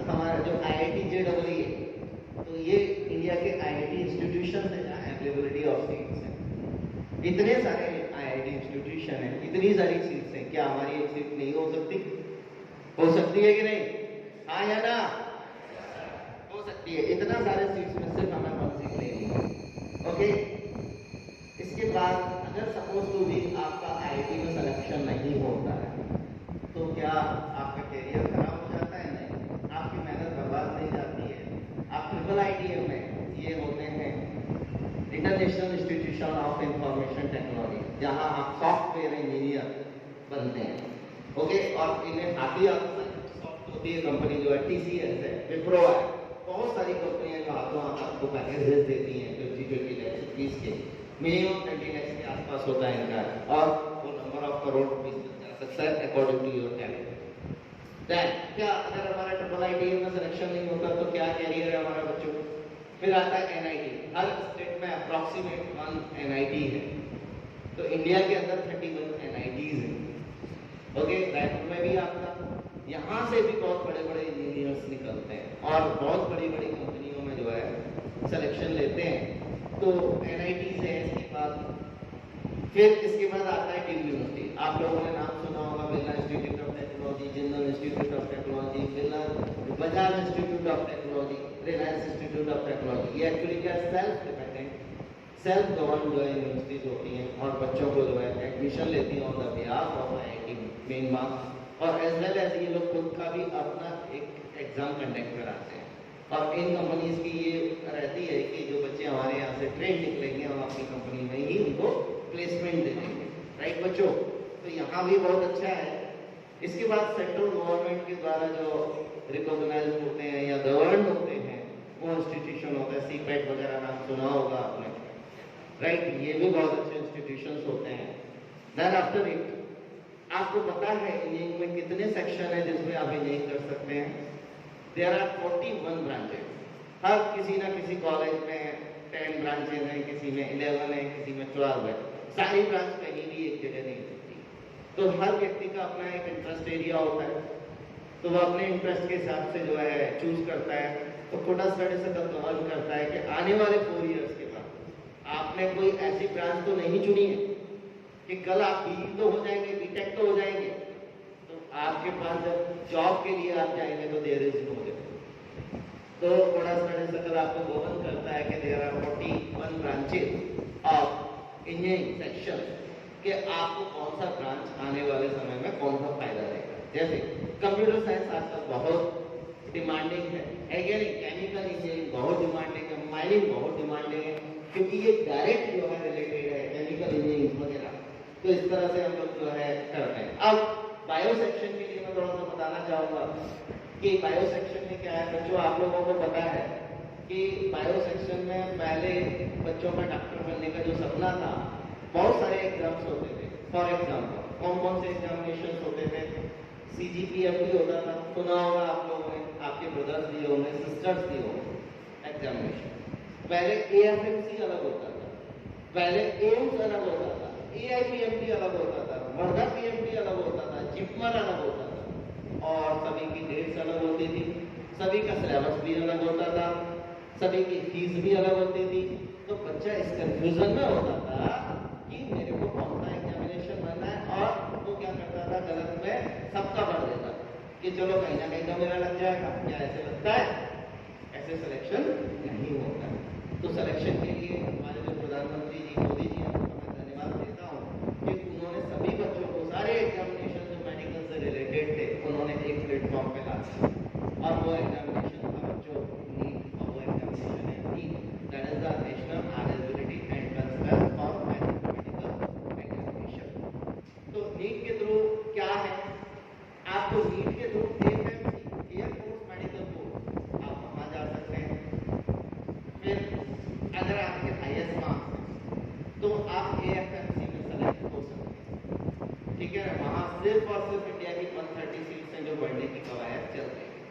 हमारा जो IIT JEE है, तो ये इंडिया के IIT इंस्टीट्यूशन है जहाँ अवेलेबिलिटी ऑफ सीट्स है। इतने सारे IIT इंस्टीट्यूशन है, इतनी सारी सीट्स हैं, क्या हमारी एक सीट नहीं हो सकती? हो सकती है कि नहीं? हाँ या ना? हो सकती है। इतना सारे सीट्स में सिर्फ हमें 1 सीट लेनी है, ओके। इसके बाद अगर सपोज टू भी आपका IIT में सिलेक्शन नहीं होता है तो क्या आपका करियर खराब हो जाता है? नहीं, आपकी मेहनत बर्बाद नहीं जाती है। आप IIITM में ये होते हैं international institution of information technology, जहाँ आप सॉफ्टवेयर इंजीनियर बनते हैं, ओके। और इन्हें हाथी सॉफ्ट होती है कंपनी जो है, TCS है, विप्रो है, बहुत सारी कंपनियां जो हाथों हाथ आपको पैकेजेस देती हैं 50-20 लाख फीस के, मिनिमम 20 लाख के आसपास होता है इनका, और वो नंबर ऑफ करोड़ रुपीज बन जा सकता है अकॉर्डिंग टू योर टैलेंट। क्या अगर हमारा IITM में सिलेक्शन नहीं होता तो क्या कैरियर है हमारा बच्चों? फिर आता है NIT। हर स्टेट में अप्रॉक्सीमेट 1 NIT है, तो इंडिया के अंदर 31 NITs हैं, ओके। रायपुर में भी आपका, यहाँ से भी बहुत बड़े बड़े इंजीनियर्स निकलते हैं और बहुत बड़ी बड़ी कंपनियों में जो है सिलेक्शन लेते हैं। तो NITs है। इसके बाद आता है डीम्ड यूनिवर्सिटी। आप लोगों ने नाम सुना होगा, Birla institute of technology, Jindal institute of technology, Bajaj institute of technology, Reliance institute of technology. ये एक्चुअली क्या सेल्फ डिपेंडेंट, सेल्फ गवर्न जो है यूनिवर्सिटीज होती हैं और बच्चों को जो है एडमिशन लेती हैं on the behalf of IIT main marks, और एज वेल एज ये लोग खुद का भी अपना एक एग्जाम कंडक्ट कराते हैं। और इन कंपनीज की ये रहती है कि जो बच्चे हमारे यहाँ से ट्रेन निकलेंगे हम अपनी कंपनी में ही उनको प्लेसमेंट दे देंगे, राइट बच्चों? तो यहाँ भी बहुत अच्छा है। इसके बाद सेंट्रल गवर्नमेंट के द्वारा जो रिकॉग्नाइज होते हैं या गवर्न होते हैं वो इंस्टीट्यूशन होता है, CPET वगैरह नाम सुना होगा आपने, राइट? ये भी बहुत अच्छे इंस्टीट्यूशंस होते हैं। देन आफ्टर इट आपको पता है इंजीनियरिंग में कितने सेक्शन है जिसमें आप इंजीनियरिंग कर सकते हैं? There are 41 branches. हर किसी ना किसी कॉलेज में 10 ब्रांचेज हैं, किसी में 11 है, किसी में 12 है। सारी ब्रांच कहीं भी एक जगह नहीं होती। तो हर व्यक्ति का अपना एक इंटरेस्ट एरिया होता है, तो वो अपने इंटरेस्ट के हिसाब से जो है चूज करता है। तो कोटा स्टडी सर्कल कवर करता है कि आने वाले 4 इयर्स के बाद आपने कोई ऐसी ब्रांच तो नहीं चुनी है कि कल आप बीई तो हो जाएंगे, बीटेक तो हो जाएंगे, तो आपके पास जब जॉब के लिए आप जाएंगे तो देयर इज नो जॉब। तो कोटा स्टडी सर्कल आपको गोपन करता है कि there are 41 branches of engineering section कि आपको कौन सा ब्रांच आने वाले समय में कौन सा फायदा देगा। जैसे कंप्यूटर साइंस आजकल बहुत डिमांडिंग है क्या नहीं? केमिकल इंजीनियरिंग बहुत डिमांडिंग है, माइनिंग बहुत डिमांडिंग है, क्योंकि ये डायरेक्ट जो है रिलेटेड है केमिकल इंजीनियरिंग वगैरह। तो इस तरह से हम लोग जो है करते हैं। अब बायो सेक्शन के लिए मैं थोड़ा सा बताना चाहूँगा कि बायो सेक्शन में क्या है। बच्चों, आप लोगों को पता है कि बायो सेक्शन में पहले बच्चों का डॉक्टर बनने का जो सपना था, बहुत सारे एग्जाम्स होते थे। फॉर एग्जाम्पल कौन से एग्जामिनेशन होते थे? CGPFB होता था, सुना होगा आप लोगों ने, आपके ब्रदर्स दिए होंगे, सिस्टर्स दिए होंगे एग्जामिनेशन। पहले AFMC अलग होता था, पहले एम्स अलग होता था, AIPMT अलग होता था, वर्धा PMT अलग होता था, जिपमर अलग होता था, और सभी की डेट्स अलग होती थी, सभी का सिलेबस भी अलग होता था, सभी की फीस भी अलग होती थी। तो बच्चा इस कंफ्यूजन में होता था कि मेरे को कौन सा एग्जामिनेशन बनना है, और वो क्या करता था, गलत में सबका भर देता कि चलो कहीं ना कहीं तो मेरा लग जाएगा। क्या ऐसे लगता है? ऐसे सिलेक्शन नहीं होता। तो सिलेक्शन के लिए हमारे जो प्रधानमंत्री जी मोदी जी हैं, उनको मैं धन्यवाद देता हूँ कि उन्होंने सभी बच्चों को सारे एग्जामिनेशन जो मेडिकल से रिलेटेड थे उन्होंने एक प्लेटफॉर्म पे ला दिया। और वो एग्जामिनेशन था बच्चों नीट, और वो एग्जामिनेशन है NEET, that is the national eligibility entrance test for medical examination. तो नीट के थ्रू क्या है, आपको नीट के through AFMC air force medical course आप वहाँ जा सकते हैं। फिर अगर आपके हाईएस्ट मार्क्स हैं तो आप AFMC में सेलेक्ट हो सकते हैं, ठीक है ना। वहाँ सिर्फ और सिर्फ इंडिया की 130 सीट्स हैं जो बढ़ने की कवायद चल रही है।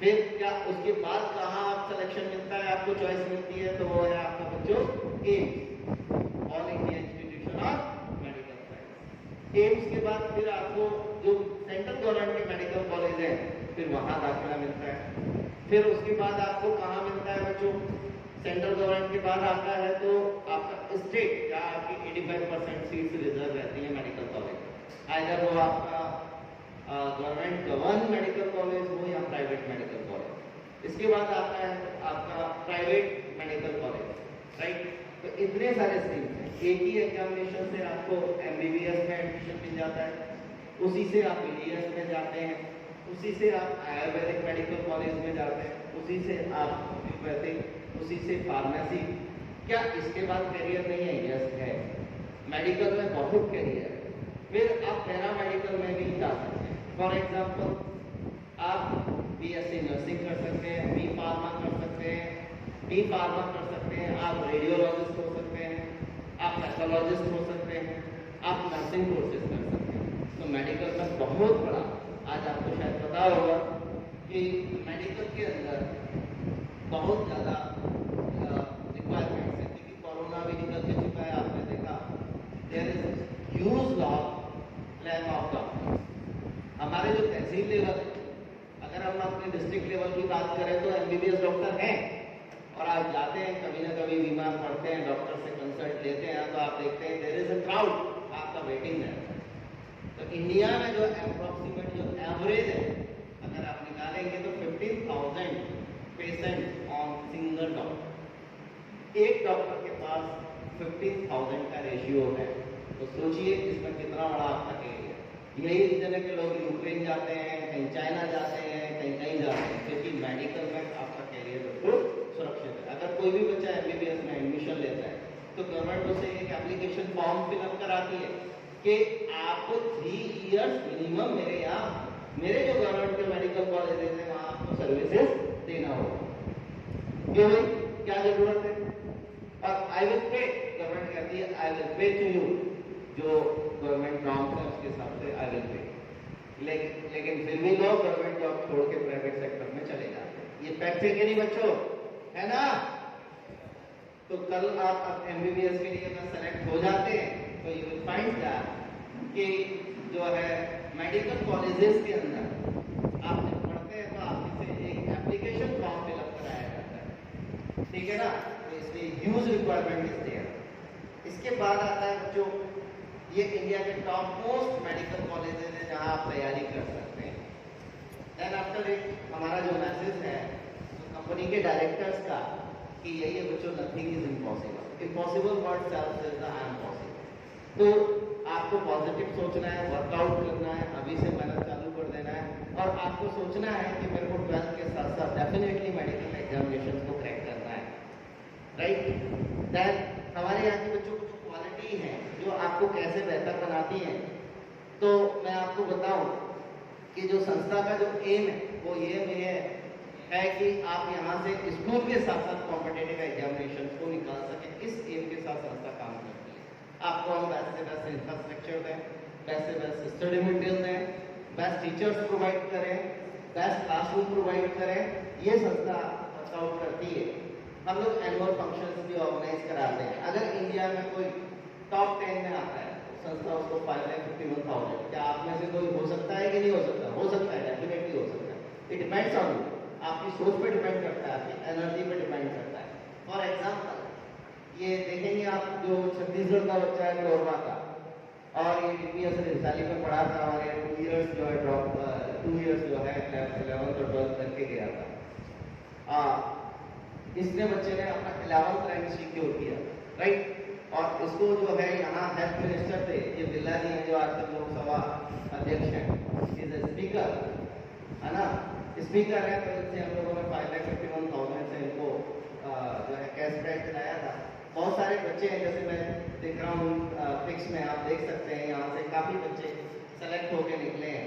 फिर क्या उसके बाद कहाँ आप सिलेक्शन मिलता है, आपको चॉइस मिलती है, तो वो है आपका बच्चों AIIMS, all India institution of medical science. AIIMS के बाद फिर आपको जो सेंट्रल गवर्नमेंट के मेडिकल कॉलेज है, फिर वहाँ दाखिला मिलता है। फिर उसके बाद आपको कहाँ मिलता है बच्चों? सेंट्रल गवर्नमेंट के बाद आता है तो आपका स्टेट, या आपकी 85% सीट्स रिजर्व रहती है मेडिकल कॉलेज, आइदर वो आपका गवर्नमेंट गवर्न मेडिकल कॉलेज हो या प्राइवेट मेडिकल कॉलेज। इसके बाद आता है आपका प्राइवेट मेडिकल कॉलेज, राइट। तो इतने सारे स्ट्रीम्स हैं। एक ही एग्जामिनेशन से आपको MBBS में एडमिशन मिल जाता है, उसी से आप BDS में जाते हैं, उसी से आप आयुर्वेदिक मेडिकल कॉलेज में जाते हैं, उसी से आप होम्योपैथिक, उसी से फार्मेसी। क्या इसके बाद करियर नहीं है? यस है, मेडिकल में बहुत करियर है। फिर आप पैरामेडिकल में भी जा सकते हैं। फॉर एग्जाम्पल आप BSc नर्सिंग कर सकते हैं, B फार्मा कर सकते हैं, D फार्मा कर सकते हैं, आप रेडियोलॉजिस्ट हो सकते हैं, आप पैथोलॉजिस्ट हो सकते हैं, आप नर्सिंग कोर्सेज कर सकते हैं। तो मेडिकल में बहुत बड़ा, आज आपको शायद पता होगा कि मेडिकल के अंदर बहुत ज़्यादा रिक्वायरमेंट्स है, क्योंकि कोरोना भी निकल के चुका है। आपने देखा there is huge lack of doctors. हमारे जो तहसील लेवल है, अगर हम अपने डिस्ट्रिक्ट लेवल की बात करें तो MBBS डॉक्टर हैं, और आप जाते हैं कभी ना कभी बीमार पड़ते हैं, डॉक्टर से कंसल्ट लेते हैं, तो आप देखते हैं देयर इज अ क्राउड आपका वेटिंग है। तो इंडिया में जो अप्रोक्सीमेट जो एवरेज है, अगर आप निकालेंगे तो 15,000 पेशेंट ऑन सिंगल डॉक्टर। एक डॉक्टर के पास 15,000 का रेशियो है, तो सोचिए इसमें कितना बड़ा आपका एरिया। यही रीजन है कि लोग यूक्रेन जाते हैं, कहीं चाइना जाते हैं, कहीं कहीं जाते हैं, क्योंकि मेडिकल में आपका कैरियर बिल्कुल सुरक्षित है। अगर कोई भी बच्चा MBBS में एडमिशन लेता है तो गवर्नमेंट उसे एक एप्लीकेशन फॉर्म फिलअप कराती है कि आपको 3 इयर्स मिनिमम मेरे जो गवर्नमेंट के मेडिकल कॉलेजेस हैं वहाँ आपको सर्विसेज देना होगा। क्यों भाई, क्या जरूरत है? और आई विल पे, गवर्नमेंट कहती है I will pay to you, जो गवर्नमेंट नॉर्म्स है उसके हिसाब से आई विल पे। लेकिन फिर भी लोग गवर्नमेंट जॉब छोड़ के प्राइवेट सेक्टर में चले जाते हैं। ये फैक्ट है कि नहीं बच्चों, है ना? तो कल आप एमबीबीएस के लिए अगर सेलेक्ट हो जाते हैं तो यू विल फाइंड दैट कि जो है मेडिकल कॉलेजेस के अंदर आप जब पढ़ते हैं तो आपसे एक एप्लीकेशन फॉर्म फिलअप कराया जाता है, ठीक है ना? तो इसलिए ह्यूज रिक्वायरमेंट इज देयर। इसके बाद आता है बच्चों, ये इंडिया के टॉप मोस्ट मेडिकल कॉलेजेस हैं जहां आप तैयारी कर सकते हैं। देन आफ्टर इट हमारा जो मैसेज है कंपनी के डायरेक्टर्स का कि यही है बच्चों, nothing is impossible, impossible word self is I am possible. तो आपको पॉजिटिव सोचना है, वर्कआउट करना है, अभी से मेहनत चालू कर देना है, और आपको सोचना है कि मेरे को 12th के साथ साथ डेफिनेटली मेडिकल एग्जामिनेशन को क्रैक करना है, राइट? देन हमारे यहाँ के बच्चों को जो क्वालिटी है जो आपको कैसे बेहतर बनाती है, तो मैं आपको बताऊं कि जो संस्था का जो एम है वो ये है कि आप यहाँ से स्कूल के साथ साथ कॉम्पिटेटिव एग्जामिनेशन को निकाल सके। इस एम के साथ संस्था काम करती है। आपको हम बेस्ट से बेस्ट इंफ्रास्ट्रक्चर दें, बेस्ट से बेस्ट स्टडी मटेरियल दें, बेस्ट टीचर्स प्रोवाइड करें, बेस्ट क्लासरूम प्रोवाइड करें, ये संस्था वर्कआउट करती है। हम लोग एनुअल फंक्शंस भी ऑर्गेनाइज कराते हैं। अगर इंडिया में कोई टॉप 10 में आता है संस्था उसको 5,51,000, क्या आप में से कोई हो सकता है कि नहीं हो सकता? हो सकता है, डेफिनेटली हो सकता है। इट डिपेंड्स ऑन यू, आपकी सोच पे डिपेंड करता है, आपकी एनर्जी पे डिपेंड करता है। फॉर एग्जाम्पल ये देखेंगे आप, जो छत्तीसगढ़ का बच्चा है कोरबा का, और ये डीपीएस रिसाली में पढ़ा था, और ये 2 इयर्स जो है ड्रॉप 2 इयर्स जो है 11th और 12th करके गया था। इसने बच्चे ने अपना 11th रैंक सिक्योर किया, राइट? और इसको जो है यहाँ हेल्थ मिनिस्टर थे, ये बिल्ला जी हैं जो आज तक लोकसभा अध्यक्ष हैं, इज ए स्पीकर, है ना? स्पीकर है, तो इनसे हम लोगों ने 5,51,000 से इनको जो है कैश प्राइज दिलाया था। बहुत सारे बच्चे हैं, जैसे मैं देख रहा हूँ पिक्स में, आप देख सकते हैं यहाँ से काफ़ी बच्चे सेलेक्ट होके निकले हैं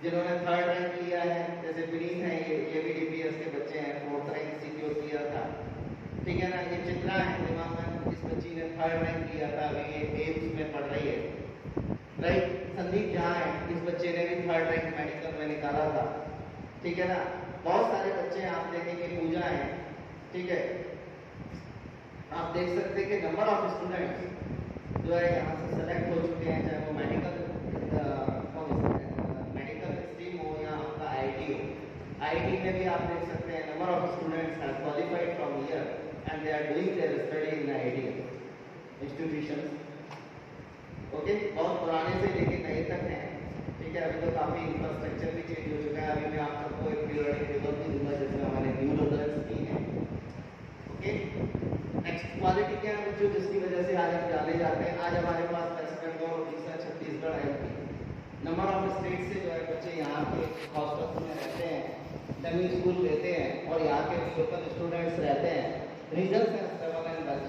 जिन्होंने 3rd रैंक लिया है। जैसे विनीत हैं, ये भी डीपीएस के बच्चे हैं, 4th रैंक सिक्योर किया था, ठीक है ना? ये चित्रा है दिमाग, इस बच्ची ने 3rd रैंक लिया था, अभी ये एम्स में पढ़ रही है, राइट? संदीप जहाँ है, इस बच्चे ने भी 3rd रैंक मेडिकल में निकाला था, ठीक है ना? बहुत सारे बच्चे आप देखेंगे, पूजा है, ठीक है? आप देख सकते हैं कि नंबर ऑफ स्टूडेंट्स जो है यहाँ से सेलेक्ट हो चुके हैं, चाहे वो मेडिकल स्ट्रीम हो या आपका आईटी हो। आईटी में भी आप देख सकते हैं number of students have qualified from here and they are doing their study in IT institutions. Okay, बहुत पुराने से लेके नए तक हैं, ठीक है? अभी तो काफ़ी इंफ्रास्ट्रक्चर भी चेंज हो चुका है। अभी मैं आप सबको एक पीरियडिक टेबल भी दूंगा जिसमें हमारे न्यू रिजल्ट्स भी हैं। ओके, नेक्स्ट क्वालिटी क्या है बच्चों, जिसकी वजह से आज हम जाने जाते हैं। आज हमारे पास West Bengal, Orissa, Chhattisgarh, MP, number of state से जो है बच्चे यहाँ के हॉस्टल्स में रहते हैं, डमी स्कूल लेते हैं, और यहाँ के लोकल स्टूडेंट्स रहते हैं। रीजन्स हैं 7 एंड 10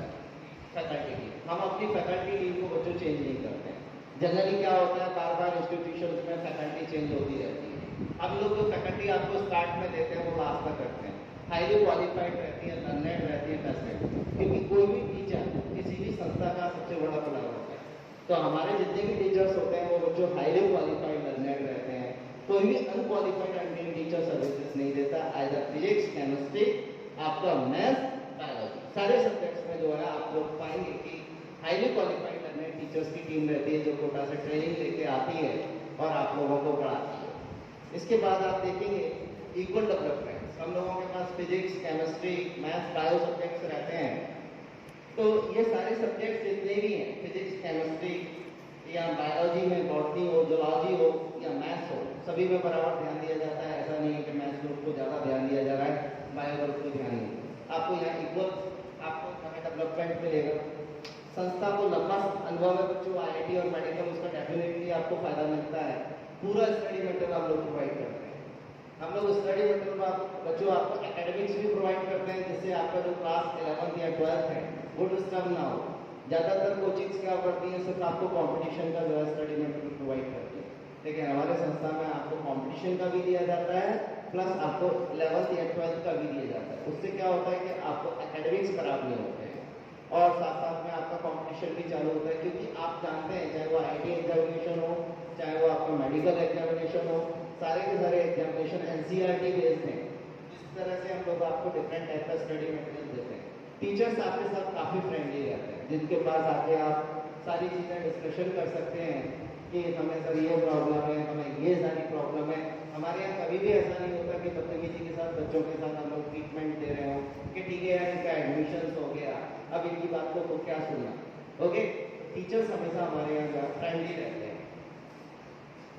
फैकल्टी की। हम अपनी फैकल्टी टीम को बच्चों चेंज नहीं करते हैं। जनरली क्या होता है, बार बार इंस्टीट्यूशन में फैकल्टी चेंज होती रहती है। हम लोग जो फैकल्टी आपको स्टार्ट में देते हैं वो लास्ट तक रखते हैं, हाईली क्वालिफाइड रहती है, लर्नेड रहती है, फैसिलिटी, क्योंकि कोई भी टीचर किसी भी संस्था का सबसे बड़ा प्लान होता है। तो हमारे जितने भी टीचर्स होते हैं वो बच्चों हाईली क्वालिफाइड लर्नेड रहते हैं। कोई भी अनक्वालिफाइड अनट्रेन्ड टीचर सर्विसेज नहीं देता। आइदर फिजिक्स, केमिस्ट्री, आपका मैथ, बायोलॉजी, सारे सब्जेक्ट्स में जो है आप लोग पाएंगे कि हाईली क्वालिफाइड लर्नेड टीचर्स की टीम रहती है जो कोटा से ट्रेनिंग लेके आती है और आप लोगों को पढ़ाती है। इसके बाद आप देखेंगे इक्वल डेवलपमेंट। हम लोगों के पास physics, chemistry, math, bio subjects रहते हैं। तो ये सारे सब्जेक्ट्स जितने भी हैं, फिजिक्स, केमिस्ट्री या बायोलॉजी में बॉटनी हो, जूलॉजी हो या मैथ्स हो, सभी में बराबर ध्यान दिया जाता है। ऐसा नहीं है कि मैथ्स ग्रुप को ज़्यादा ध्यान दिया जा रहा है, बायो ग्रुप को ध्यान नहीं। आपको यहाँ इक्वल आपको डेवलपमेंट मिलेगा। संस्था को लंबा अनुभव है बच्चों, आईआईटी और मेडिकल, उसका डेफिनेटली आपको फायदा मिलता है। पूरा स्टडी मटेरियल हम लोग प्रोवाइड करते हैं। हम लोग स्टडी मटेरियल में बच्चों आपको एकेडमिक्स भी प्रोवाइड करते हैं, जिससे आपका जो क्लास 11th या 12th है वो डिस्टर्ब ना हो। ज़्यादातर कोचिंग्स क्या करती हैं, सिर्फ आपको कॉम्पिटिशन का जो है स्टडी मटेरियल प्रोवाइड करती है, लेकिन हमारे संस्था में आपको कॉम्पिटिशन का भी दिया जाता है, प्लस आपको 11th या 12th का भी दिया जाता है। उससे क्या होता है कि आपको एकेडमिक्स खराब नहीं होते हैं, और साथ साथ में आपका कंपटीशन भी चालू होता है। क्योंकि आप जानते हैं, चाहे वो आईटी एग्जामिनेशन हो, चाहे वो आपका मेडिकल एग्जामिनेशन हो, सारे के सारे एग्जामिनेशन एनसीईआरटी बेस्ड हैं। इस तरह से हम लोग आपको डिफरेंट टाइप का स्टडी मटेरियल देते हैं। टीचर्स आपके साथ काफ़ी फ्रेंडली रहते हैं, जिनके पास आके आप सारी चीज़ें डिस्कशन कर सकते हैं कि हमें सर ये प्रॉब्लम है, हमें ये सारी प्रॉब्लम है। हमारे यहाँ कभी भी ऐसा नहीं होता कि बदतमीजी के साथ बच्चों के साथ हम लोग ट्रीटमेंट दे रहे हो कि ठीक है यार इनका एडमिशन हो गया, अब इनकी बात को क्या सुनना। ओके, टीचर्स हमेशा हमारे यहाँ फ्रेंडली रहते हैं।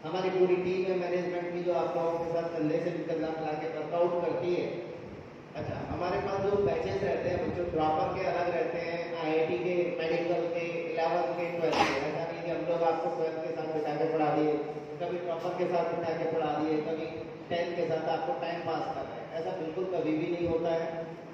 हमारी पूरी टीम है मैनेजमेंट की जो आप लोगों के साथ कंधे से कंधा मिला के वर्कआउट करती है। अच्छा, हमारे पास जो बैचेस रहते हैं बच्चों ड्रॉपर के अलग रहते हैं, आईआईटी के, मेडिकल के, 11th के, 12th के। ऐसा नहीं कि हम लोग आपको 12th के साथ बिठा के पढ़ा दिए, कभी ड्रॉपर के साथ बिठा के पढ़ा दिए, कभी 10th के साथ आपको टाइम पास कर रहे हैं। ऐसा बिल्कुल कभी भी नहीं होता है।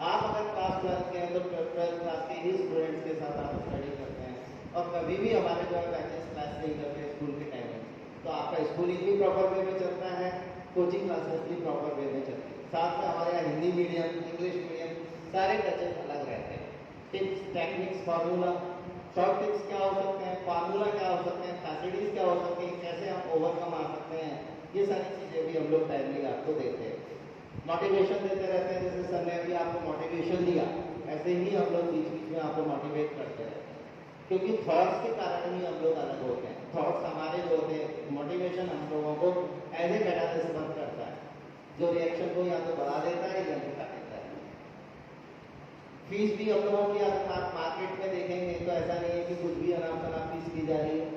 आप अगर क्लास 12th के हैं तो 12th क्लास के ही स्टूडेंट्स के साथ आप स्टडी करते हैं और कभी भी हमारे जो है बैचेस क्लास नहीं करते स्कूल के टाइम में। तो आपका स्कूलिंग भी प्रॉपर वे में चलता है, कोचिंग क्लासेस भी प्रॉपर वे में चलती है। साथ में हमारे यहाँ हिंदी मीडियम, इंग्लिश मीडियम सारे टचेस अलग रहते हैं। Tips, techniques, formula, short tips क्या हो सकते हैं, फार्मूला क्या हो सकते हैं, फैसिलिटीज क्या हो सकती हैं, कैसे हम ओवरकम आ सकते हैं, ये सारी चीज़ें भी हम लोग टाइमली आपको देते हैं। मोटिवेशन देते रहते हैं, जैसे सर ने भी आपको मोटिवेशन दिया, ऐसे ही हम लोग बीच बीच में आपको मोटिवेट करते हैं, क्योंकि थॉट्स के कारण ही हम लोग अलग होते हैं। थॉट्स हमारे जो होते हैं, मोटिवेशन हम लोगों को एज ए कैटालिस्ट वर्क करता है, जो रिएक्शन को या तो बढ़ा देता है या घटा देता है। फीस भी हम लोगों की अगर आप मार्केट में देखेंगे तो ऐसा नहीं है कि कुछ भी अनाप शनाप फीस की जा रही है।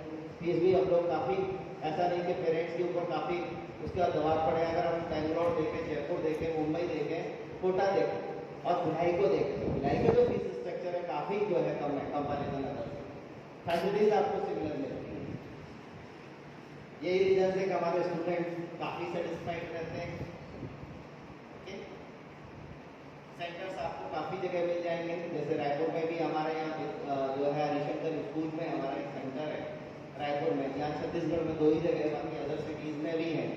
फीस भी हम लोग काफ़ी, ऐसा नहीं कि पेरेंट्स के ऊपर काफ़ी उसका दबाव पड़े। अगर हम बेंगलोर देखें, जयपुर देखें, मुंबई देखें, कोटा देखें और भिलाई को देखें तो भिलाई का जो फीस स्ट्रक्चर है काफ़ी जो है कम है कंपेरिजन अदर। फैसिलिटीज आपको सिमिलर मिलती है। यही रीजन से कि हमारे स्टूडेंट काफ़ी सेटिस्फाइड रहते हैं। सेंटर्स आपको काफ़ी जगह मिल जाएंगे, जैसे रायपुर में भी हमारे यहाँ जो है हरिशंकर स्कूल में हमारा एक सेंटर है रायपुर में। यहाँ छत्तीसगढ़ में 2 ही जगह है, बाकी अदर सिटीज़ में भी हैं।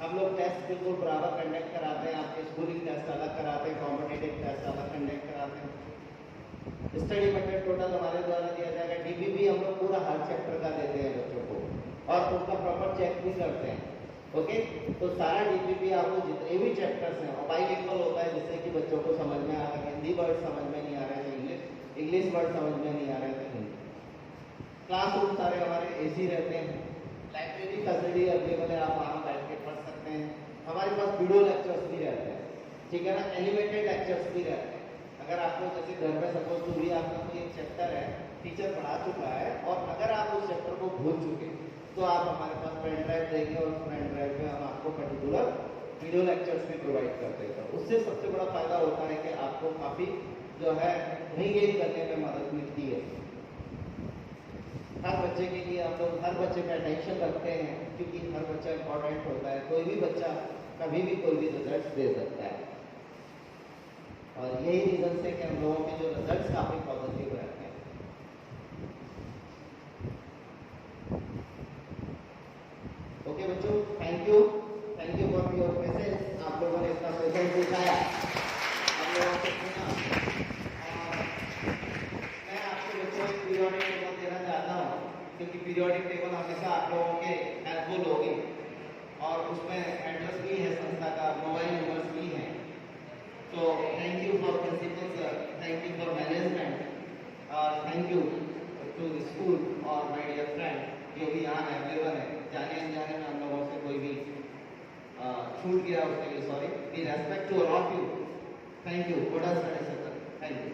हम लोग टेस्ट बिल्कुल बराबर कंडक्ट कराते हैं, आपके स्कूलिंग टेस्ट अलग कराते हैं, कॉम्पिटेटिव टेस्ट अलग कंडक्ट कराते हैं। स्टडी मटेरियल टोटल हमारे द्वारा दिया जाएगा। डीपीपी हम लोग पूरा हर चैप्टर का देते हैं बच्चों को और उनका प्रॉपर चेक भी करते हैं। ओके, तो सारा डीपीपी आपको जितने भी चैप्टर्स हैं और बाइलिंगुअल होता है, जिससे कि बच्चों को समझ में आ रहा है। हिंदी वर्ड समझ में नहीं आ रहे तो इंग्लिश वर्ड समझ में नहीं आ रहे तो हिंदी। क्लासरूम सारे हमारे एसी रहते हैं। लाइब्रेरी फैसिलिटी अवेलेबल है, आप वहाँ बैठ के पढ़ सकते हैं। हमारे पास वीडियो लेक्चर्स भी रहते हैं, ठीक है ना, एनिमेटेड लेक्चर्स भी रहते हैं। अगर आपको जैसे घर में सपोज टू भी आपका कोई एक चैप्टर है, टीचर पढ़ा चुका है और अगर आप उस चैप्टर को भूल चुके तो आप हमारे पास पेन ड्राइव देंगे और उस पेन ड्राइव में हम आपको पर्टिकुलर वीडियो लेक्चर्स भी प्रोवाइड करते हैं। उससे सबसे बड़ा फायदा होता है कि आपको काफ़ी जो है रीगेन करने में मदद मिलती है। हर बच्चे के लिए हम लोग हर बच्चे का अटेंशन रखते हैं, क्योंकि हर बच्चा इंपॉर्टेंट होता है। कोई भी बच्चा कभी भी कोई भी रिजल्ट दे सकता है और यही रीजन से कि हम लोगों के जो रिजल्ट काफ़ी पॉजिटिव रहते हैं। ओके बच्चों, thank you for your patience. आप लोगों ने इतना पेशेंस दिखाया, आप लोगों से सुना। मैं आपको बच्चों एक पीरियोडिक टेबल देना चाहता हूँ, क्योंकि पीरियोडिक टेबल हमेशा आप लोगों के हेल्पफुल होगी और उसमें एड्रेस भी है संस्था का, मोबाइल नंबर्स भी हैं। तो thank you for principal sir, thank you for management और thank you to the school और माय डियर फ्रेंड जो भी यहाँ अवेलेबल है। जाने अनजाने में हम लोगों से कोई भी छूट गया उसके लिए sorry. We respect to all of you. Thank you. Thank you.